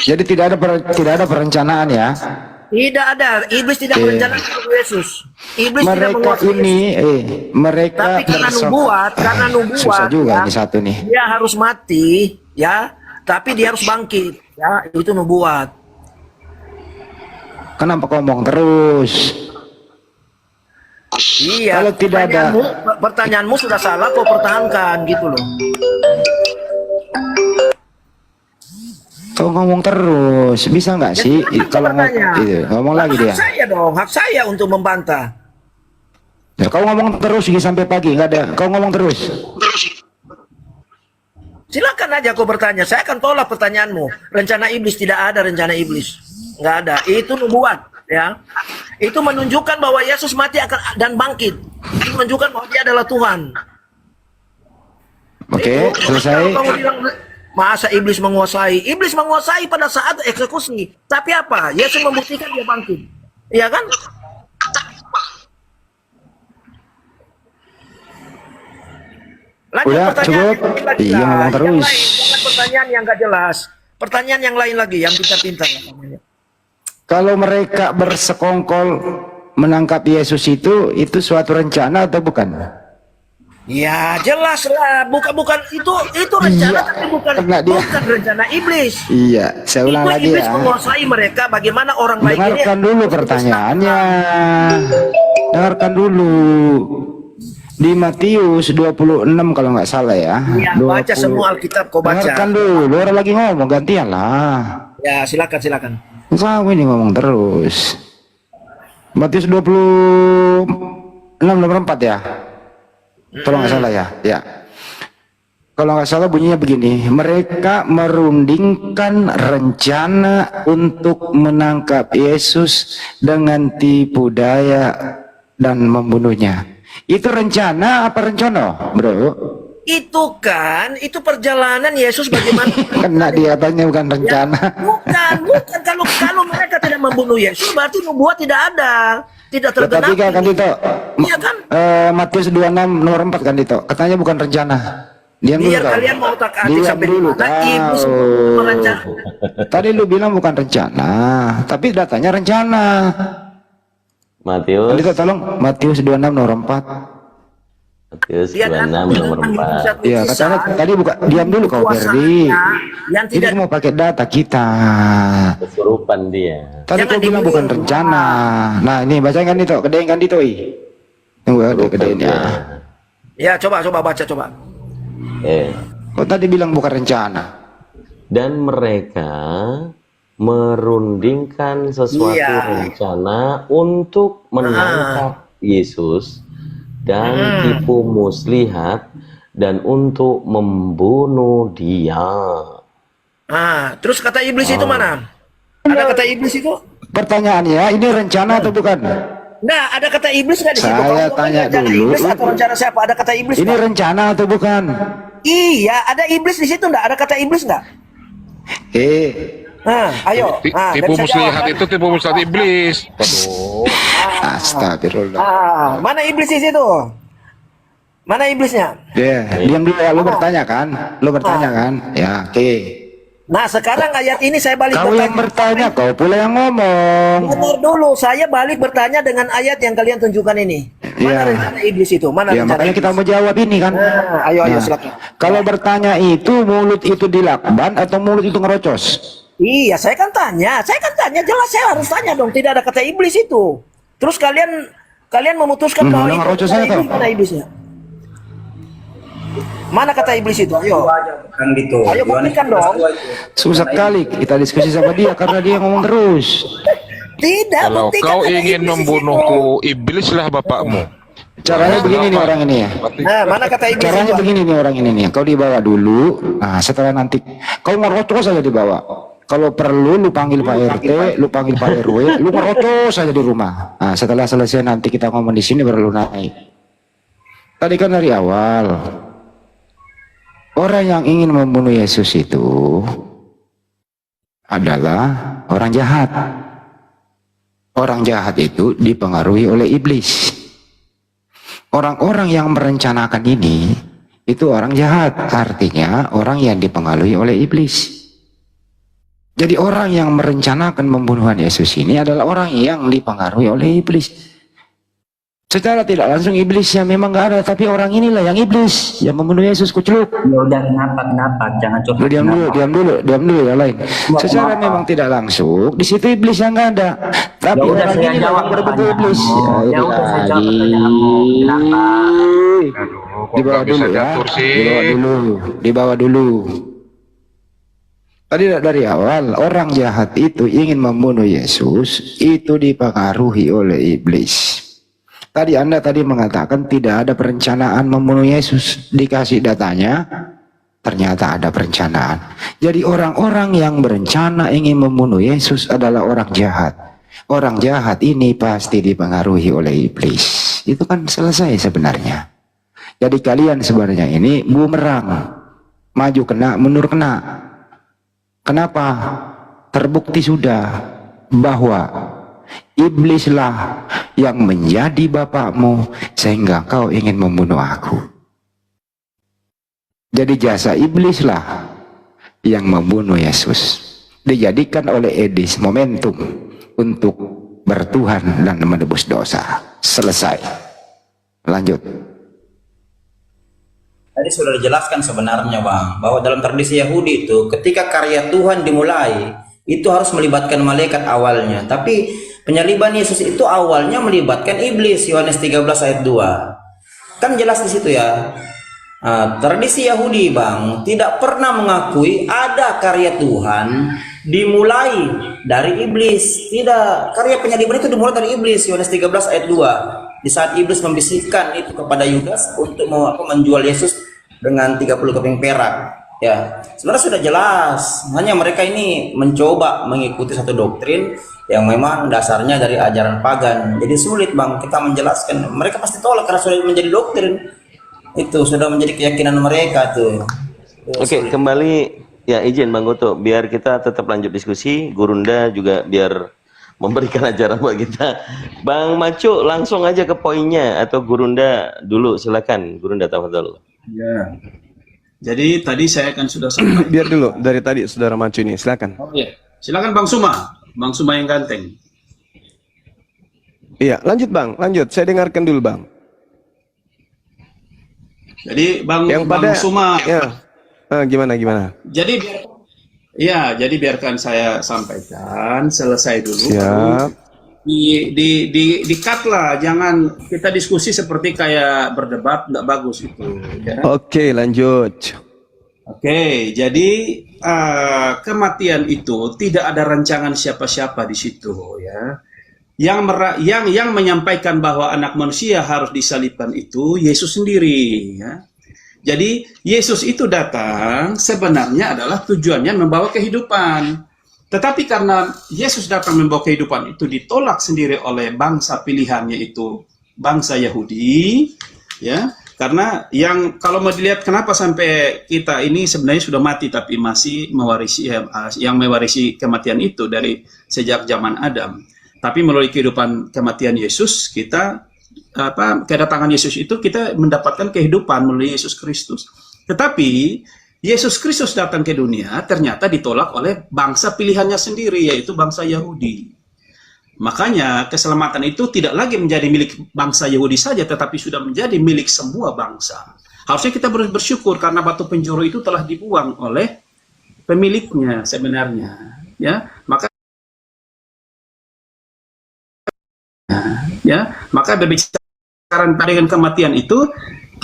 Jadi tidak ada perencanaan ya. Tidak ada, iblis tidak berencana untuk Yesus. Iblis tidak Mereka menguasai ini, mereka tapi karena nubuat, susah juga ya, ini satu nih. dia harus mati, ya, tapi dia harus bangkit, ya, itu nubuat. Kenapa kau ngomong terus? Iya. Kalau tidak ada, pertanyaanmu sudah salah, kau pertahankan gitu loh. kau ngomong terus, bisa nggak sih? Kalau ngomong lagi dia. Hak saya dong, hak saya untuk membantah. Ya, kau ngomong terus sampai pagi, nggak ada. Kau ngomong terus. Silakan aja kau bertanya, saya akan tolak pertanyaanmu. Rencana iblis tidak ada, rencana iblis nggak ada. Itu nubuat, ya. Itu menunjukkan bahwa Yesus mati akan dan bangkit. Itu menunjukkan bahwa dia adalah Tuhan. Oke, selesai. Kalau kamu bilang masa iblis menguasai? Iblis menguasai pada saat eksekusi. Tapi apa? Yesus membuktikan dia bangkit. Iya kan? Lanjut Udah, pertanyaan cukup. lagi Iya, lah. ngomong terus. Yang lain, jangan pertanyaan yang gak jelas. Pertanyaan yang lain lagi, yang pintar-pintar. Kalau mereka bersekongkol menangkap Yesus itu suatu rencana atau bukan? Ya jelas lah, bukan itu rencana, tapi bukan rencana iblis. Iya, saya ulang lagi iblis ya. menguasai mereka, bagaimana orang baik ini. Dengarkan dulu pertanyaannya. Dengarkan dulu. Di Matius 26 kalau nggak salah ya. Ya, baca semua Alkitab, kau baca. Dengarkan dulu, orang lagi ngomong, gantian lah. Ya, silakan. Kamu ini ngomong terus. Matius 26 nomor 4 ya. Kalau nggak salah ya. Ya. Kalau nggak salah bunyinya begini, mereka merundingkan rencana untuk menangkap Yesus dengan tipu daya dan membunuhnya. Itu rencana apa rencana, bro? Itu perjalanan Yesus bagaimana? Kena dia katanya bukan rencana. Ya, bukan. Kalau mereka tidak membunuh Yesus, berarti nubuat tidak ada, tidak tergenapi. Tapi kan itu, iya kan? Matius 26 nomor 4 kan itu, katanya bukan rencana. Diam dulu. Biar kalian mau tak-atik sampai dulu. iblis merencana. Tadi lu bilang bukan rencana, tapi datanya rencana. Matius. Andito, tolong Matius 26 nomor 4. Matius 26 nomor 4. Iya, katanya tadi buka. Diam dulu kau, Ferdi. Ini mau pakai data kita. Kesurupan dia. Tadi kau bilang bukan rencana. Nah, ini bacakan kan itu, gedein kan itu. Tunggu ada gedein ya. Ya, coba baca coba. Kau tadi bilang bukan rencana. Dan mereka merundingkan sesuatu rencana untuk menangkap Yesus dan tipu muslihat dan untuk membunuh dia. Terus kata iblis itu mana? Ada kata iblis itu? Pertanyaannya, ini rencana atau bukan? Nah, ada kata iblis nggak di situ? Saya tanya rencana dulu. Iblis atau rencana siapa? Ada kata iblis Ini nggak? rencana atau bukan? Iya, ada iblis di situ nggak? Ada kata iblis nggak? Ayo. Tipu muslihat itu tipu muslihat iblis. Aduh. Astagfirullah. Mana iblis di situ? Mana iblisnya? Diam dulu ya, lu bertanya kan? Ya, oke. Nah, sekarang ayat ini saya balik Kau yang bertanya, kau pula yang ngomong. Bentar dulu, saya balik bertanya dengan ayat yang kalian tunjukkan ini. Mana rencana iblis itu? Mana Ya, rencana makanya iblis? kita mau jawab ini kan. Ayo silakan. Kalau bertanya itu, mulut itu dilakban atau mulut itu ngerocos? Iya, saya kan tanya, jelas saya harus tanya dong. Tidak ada kata iblis itu. Terus kalian memutuskan bahwa itu ngerocos kata saya iblis, mana iblisnya? Mana kata iblis itu? Ayo. Kan gitu. Ayo buktikan dong. Susah kali kita diskusi sama dia karena dia ngomong terus. Tidak. Kalau buktikan kau kata ingin iblis membunuhku, iblislah bapakmu. Caranya begini nih orang ini ya. Nah, mana kata iblis Caranya itu? begini nih orang ini nih. Kau dibawa dulu. Nah, setelah nanti kau ngerocos saja dibawa. Kalau perlu lu panggil Pak RT, lu panggil Pak RW, lu ngerocos saja di rumah. Nah, setelah selesai nanti kita ngomong di sini baru lu naik. Tadi kan dari awal orang yang ingin membunuh Yesus itu adalah orang jahat. Orang jahat itu dipengaruhi oleh iblis. Orang-orang yang merencanakan ini itu orang jahat, artinya orang yang dipengaruhi oleh iblis. Jadi orang yang merencanakan pembunuhan Yesus ini adalah orang yang dipengaruhi oleh iblis. Secara tidak langsung iblisnya memang nggak ada, tapi orang inilah yang iblis yang membunuh Yesus, kuceluk. Ya udah, kenapa? Jangan curhat. Diam dulu yang lain. Secara memang tidak langsung di situ iblis yang nggak ada, tapi Ya udah, orang saya ini jawab yang berbentuk iblis. Ya udah, saya jawab pertanyaanmu. Kenapa? Dibawa dulu ya. Dibawa dulu. Tadi dari awal orang jahat itu ingin membunuh Yesus itu dipengaruhi oleh iblis. Tadi Anda mengatakan tidak ada perencanaan membunuh Yesus. Dikasih datanya, ternyata ada perencanaan. Jadi orang-orang yang berencana ingin membunuh Yesus adalah orang jahat. Orang jahat ini pasti dipengaruhi oleh iblis. Itu kan selesai sebenarnya. Jadi kalian sebenarnya ini bumerang. Maju kena, mundur kena. Kenapa? Terbukti sudah bahwa iblislah yang menjadi bapakmu sehingga kau ingin membunuh aku. Jadi jasa iblislah yang membunuh Yesus. Dijadikan oleh iblis momentum untuk bertuhan dan menebus dosa. Selesai. Lanjut. Tadi sudah dijelaskan sebenarnya Bang, bahwa dalam tradisi Yahudi itu ketika karya Tuhan dimulai, itu harus melibatkan malaikat awalnya. Tapi penyaliban Yesus itu awalnya melibatkan iblis, Yohanes 13 ayat 2. Kan jelas di situ ya. Tradisi Yahudi Bang, tidak pernah mengakui ada karya Tuhan dimulai dari iblis. Tidak, karya penyaliban itu dimulai dari iblis, Yohanes 13 ayat 2. Di saat iblis membisikkan itu kepada Yudas untuk menjual Yesus dengan 30 keping perak. Ya, sebenarnya sudah jelas. Hanya mereka ini mencoba mengikuti satu doktrin yang memang dasarnya dari ajaran pagan. Jadi sulit Bang kita menjelaskan. Mereka pasti tolak karena sudah menjadi doktrin. Itu sudah menjadi keyakinan mereka tuh. Oke, kembali ya, izin Bang Goto, biar kita tetap lanjut diskusi. Gurunda juga biar memberikan ajaran buat kita. Bang Macu langsung aja ke poinnya, atau Gurunda dulu, silakan Gurunda tafadhol. Ya. Jadi tadi saya kan sudah sampaikan. Biar dulu dari tadi Saudara Macu ini, silakan. Oh iya. Silakan Bang Suma yang ganteng. Iya, lanjut Bang, lanjut. Saya dengarkan dulu Bang. Jadi Bang Suma. Ya. Gimana? Jadi biarkan saya sampaikan, selesai dulu. Siap. Di-cut lah, jangan kita diskusi seperti kayak berdebat, nggak bagus itu. Ya. Oke, lanjut. Oke, jadi kematian itu tidak ada rancangan siapa-siapa di situ, ya. Yang menyampaikan bahwa anak manusia harus disalibkan itu Yesus sendiri, ya. Jadi Yesus itu datang sebenarnya adalah tujuannya membawa kehidupan. Tetapi karena Yesus datang membawa kehidupan itu ditolak sendiri oleh bangsa pilihannya itu bangsa Yahudi, ya. Karena yang kalau mau dilihat kenapa sampai kita ini sebenarnya sudah mati tapi masih mewarisi yang mewarisi kematian itu dari sejak zaman Adam. Tapi melalui kehidupan kematian Yesus kita kedatangan Yesus itu kita mendapatkan kehidupan melalui Yesus Kristus. Tetapi Yesus Kristus datang ke dunia ternyata ditolak oleh bangsa pilihannya sendiri, yaitu bangsa Yahudi. Makanya keselamatan itu tidak lagi menjadi milik bangsa Yahudi saja, tetapi sudah menjadi milik semua bangsa. Harusnya kita bersyukur karena batu penjuru itu telah dibuang oleh pemiliknya sebenarnya. Ya, maka berbicara dengan kematian itu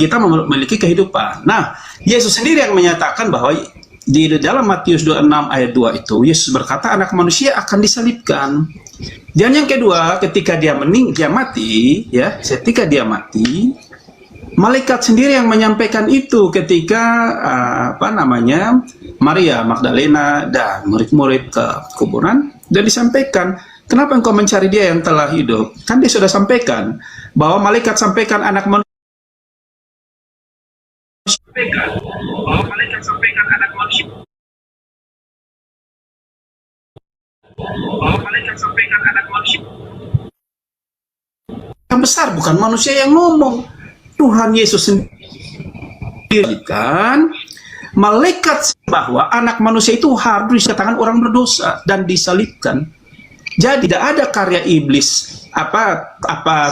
kita memiliki kehidupan. Nah, Yesus sendiri yang menyatakan bahwa di dalam Matius 26 ayat 2 itu Yesus berkata anak manusia akan disalibkan. Dan yang kedua, ketika dia mati, ya, ketika dia mati, malaikat sendiri yang menyampaikan itu ketika Maria Magdalena dan murid-murid ke kuburan dan disampaikan, kenapa engkau mencari dia yang telah hidup? Kan dia sudah sampaikan bahwa malaikat sampaikan anak manusia yang besar, bukan manusia yang ngomong. Tuhan Yesus sendiri kan malaikat bahwa anak manusia itu harus dikatakan orang berdosa dan disalibkan. Jadi tidak ada karya iblis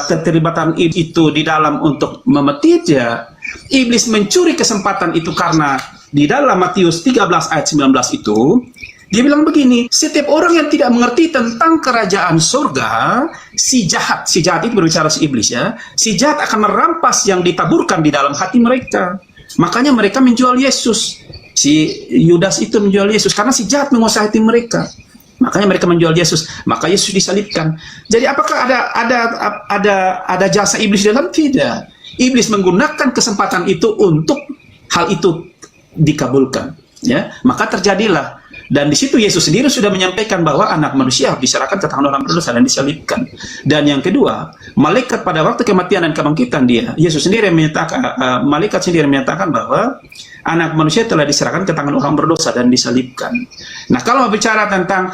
keterlibatan itu di dalam untuk memeti dia. Iblis mencuri kesempatan itu karena di dalam Matius 13 ayat 19 itu dia bilang begini, setiap orang yang tidak mengerti tentang kerajaan surga, si jahat itu berbicara si iblis ya, si jahat akan merampas yang ditaburkan di dalam hati mereka. Makanya mereka menjual Yesus. Si Yudas itu menjual Yesus karena si jahat menguasai hati mereka. Makanya mereka menjual Yesus. Maka Yesus disalibkan. Jadi apakah ada jasa iblis dalam? Tidak. Iblis menggunakan kesempatan itu untuk hal itu dikabulkan. Ya, maka terjadilah. Dan di situ Yesus sendiri sudah menyampaikan bahwa anak manusia harus diserahkan ke tangan orang berdosa dan disalibkan. Dan yang kedua, malaikat pada waktu kematian dan kebangkitan Yesus sendiri menyatakan, malaikat sendiri menyatakan bahwa anak manusia telah diserahkan ke tangan orang berdosa dan disalibkan. Nah, kalau bicara tentang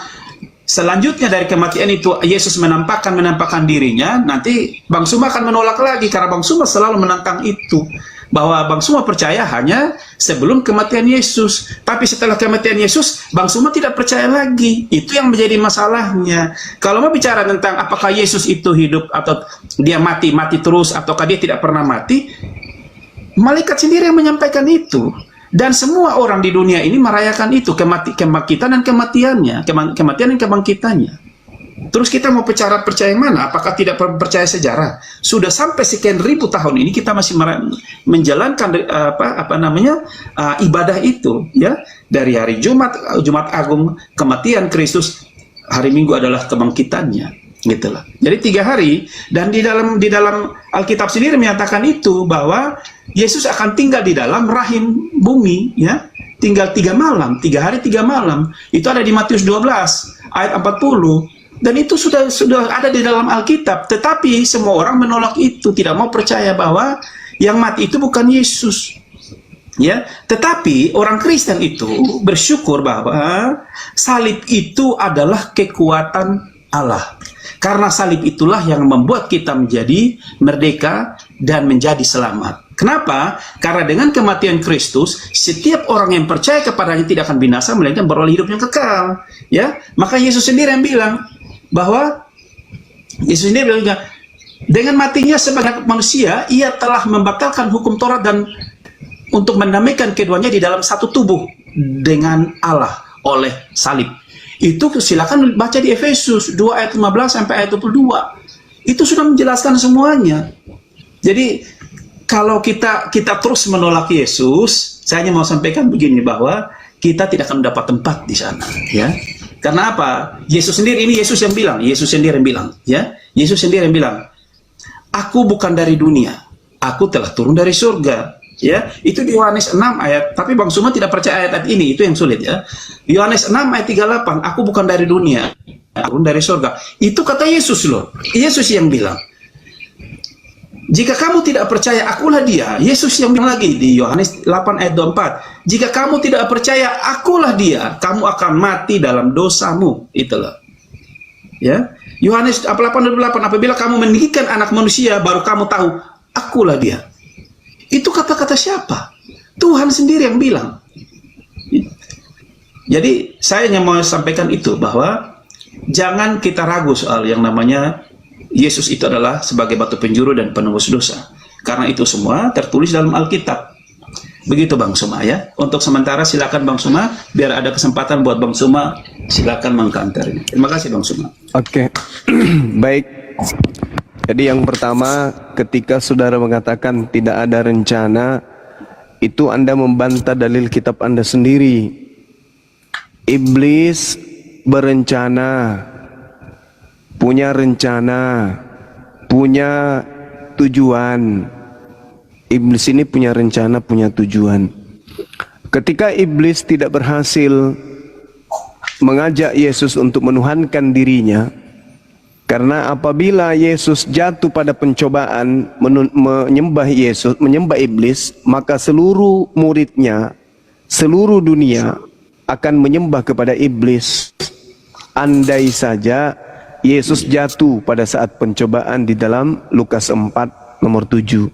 selanjutnya dari kematian itu, Yesus menampakkan dirinya, nanti Bang Suma akan menolak lagi, karena Bang Suma selalu menentang itu. Bahwa Bang Suma percaya hanya sebelum kematian Yesus. Tapi setelah kematian Yesus, Bang Suma tidak percaya lagi. Itu yang menjadi masalahnya. Kalau mau bicara tentang apakah Yesus itu hidup atau dia mati terus, ataukah dia tidak pernah mati, malaikat sendiri yang menyampaikan itu. Dan semua orang di dunia ini merayakan itu, kebangkitan dan kematiannya, kematian dan kebangkitannya. Terus kita mau percaya yang mana? Apakah tidak percaya sejarah? Sudah sampai sekian ribu tahun ini kita masih menjalankan ibadah itu, ya. Dari hari Jumat Agung, kematian Kristus, hari Minggu adalah kebangkitannya, gitulah. Jadi 3 hari, dan di dalam Alkitab sendiri menyatakan itu bahwa Yesus akan tinggal di dalam rahim bumi, ya. Tinggal 3 malam, 3 hari 3 malam. Itu ada di Matius 12 ayat 40. Dan itu sudah ada di dalam Alkitab, tetapi semua orang menolak itu, tidak mau percaya bahwa yang mati itu bukan Yesus. Ya, tetapi orang Kristen itu bersyukur bahwa salib itu adalah kekuatan Allah. Karena salib itulah yang membuat kita menjadi merdeka dan menjadi selamat. Kenapa? Karena dengan kematian Kristus, setiap orang yang percaya kepadanya tidak akan binasa, melainkan beroleh hidup yang kekal. Ya, maka Yesus sendiri yang bilang bahwa dengan matinya sebagai manusia, ia telah membatalkan hukum Taurat dan untuk mendamaikan keduanya di dalam satu tubuh dengan Allah oleh salib. Itu silakan baca di Efesus 2 ayat 15 sampai ayat 22. Itu sudah menjelaskan semuanya. Jadi kalau kita terus menolak Yesus, saya hanya mau sampaikan begini, bahwa kita tidak akan mendapat tempat di sana, ya. Karena apa? Yesus sendiri, ini Yesus yang bilang, ya. Yesus sendiri yang bilang, aku bukan dari dunia, aku telah turun dari surga. Ya, itu di Yohanes 6 ayat, tapi Bang Suma tidak percaya ayat ini, itu yang sulit ya. Yohanes 6 ayat 38, aku bukan dari dunia, aku dari surga. Itu kata Yesus loh. Yesus yang bilang. Jika kamu tidak percaya, akulah dia. Yesus yang bilang lagi di Yohanes 8 ayat 24. Jika kamu tidak percaya, akulah dia. Kamu akan mati dalam dosamu. Itulah. Ya. Yohanes 8:28, apabila kamu meninggikan anak manusia, baru kamu tahu, akulah dia. Itu kata-kata siapa? Tuhan sendiri yang bilang. Jadi saya hanya mau sampaikan itu, bahwa jangan kita ragu soal yang namanya Yesus itu adalah sebagai batu penjuru dan penembus dosa. Karena itu semua tertulis dalam Alkitab. Begitu Bang Suma ya. Untuk sementara silakan Bang Suma, biar ada kesempatan buat Bang Suma, silakan mengkanter ini. Terima kasih Bang Suma. Oke. Baik. Jadi yang pertama, ketika saudara mengatakan tidak ada rencana, itu Anda membantah dalil kitab Anda sendiri. Iblis berencana, punya rencana, punya tujuan. Iblis ini punya rencana, punya tujuan. Ketika iblis tidak berhasil mengajak Yesus untuk menuhankan dirinya, karena apabila Yesus jatuh pada pencobaan menyembah Yesus, menyembah iblis, maka seluruh muridnya, seluruh dunia akan menyembah kepada iblis. Andai saja Yesus jatuh pada saat pencobaan di dalam Lukas 4 nomor 7.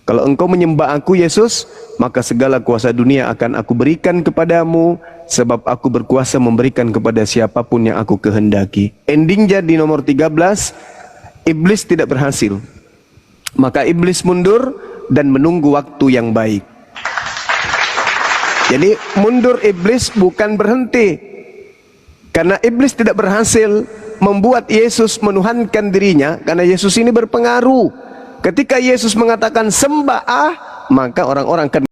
Kalau engkau menyembah aku Yesus, maka segala kuasa dunia akan aku berikan kepadamu, sebab aku berkuasa memberikan kepada siapapun yang aku kehendaki. Endingnya di nomor 13, iblis tidak berhasil. Maka iblis mundur dan menunggu waktu yang baik. Jadi mundur iblis bukan berhenti. Karena iblis tidak berhasil membuat Yesus menuhankan dirinya, karena Yesus ini berpengaruh. Ketika Yesus mengatakan sembah maka orang-orang akan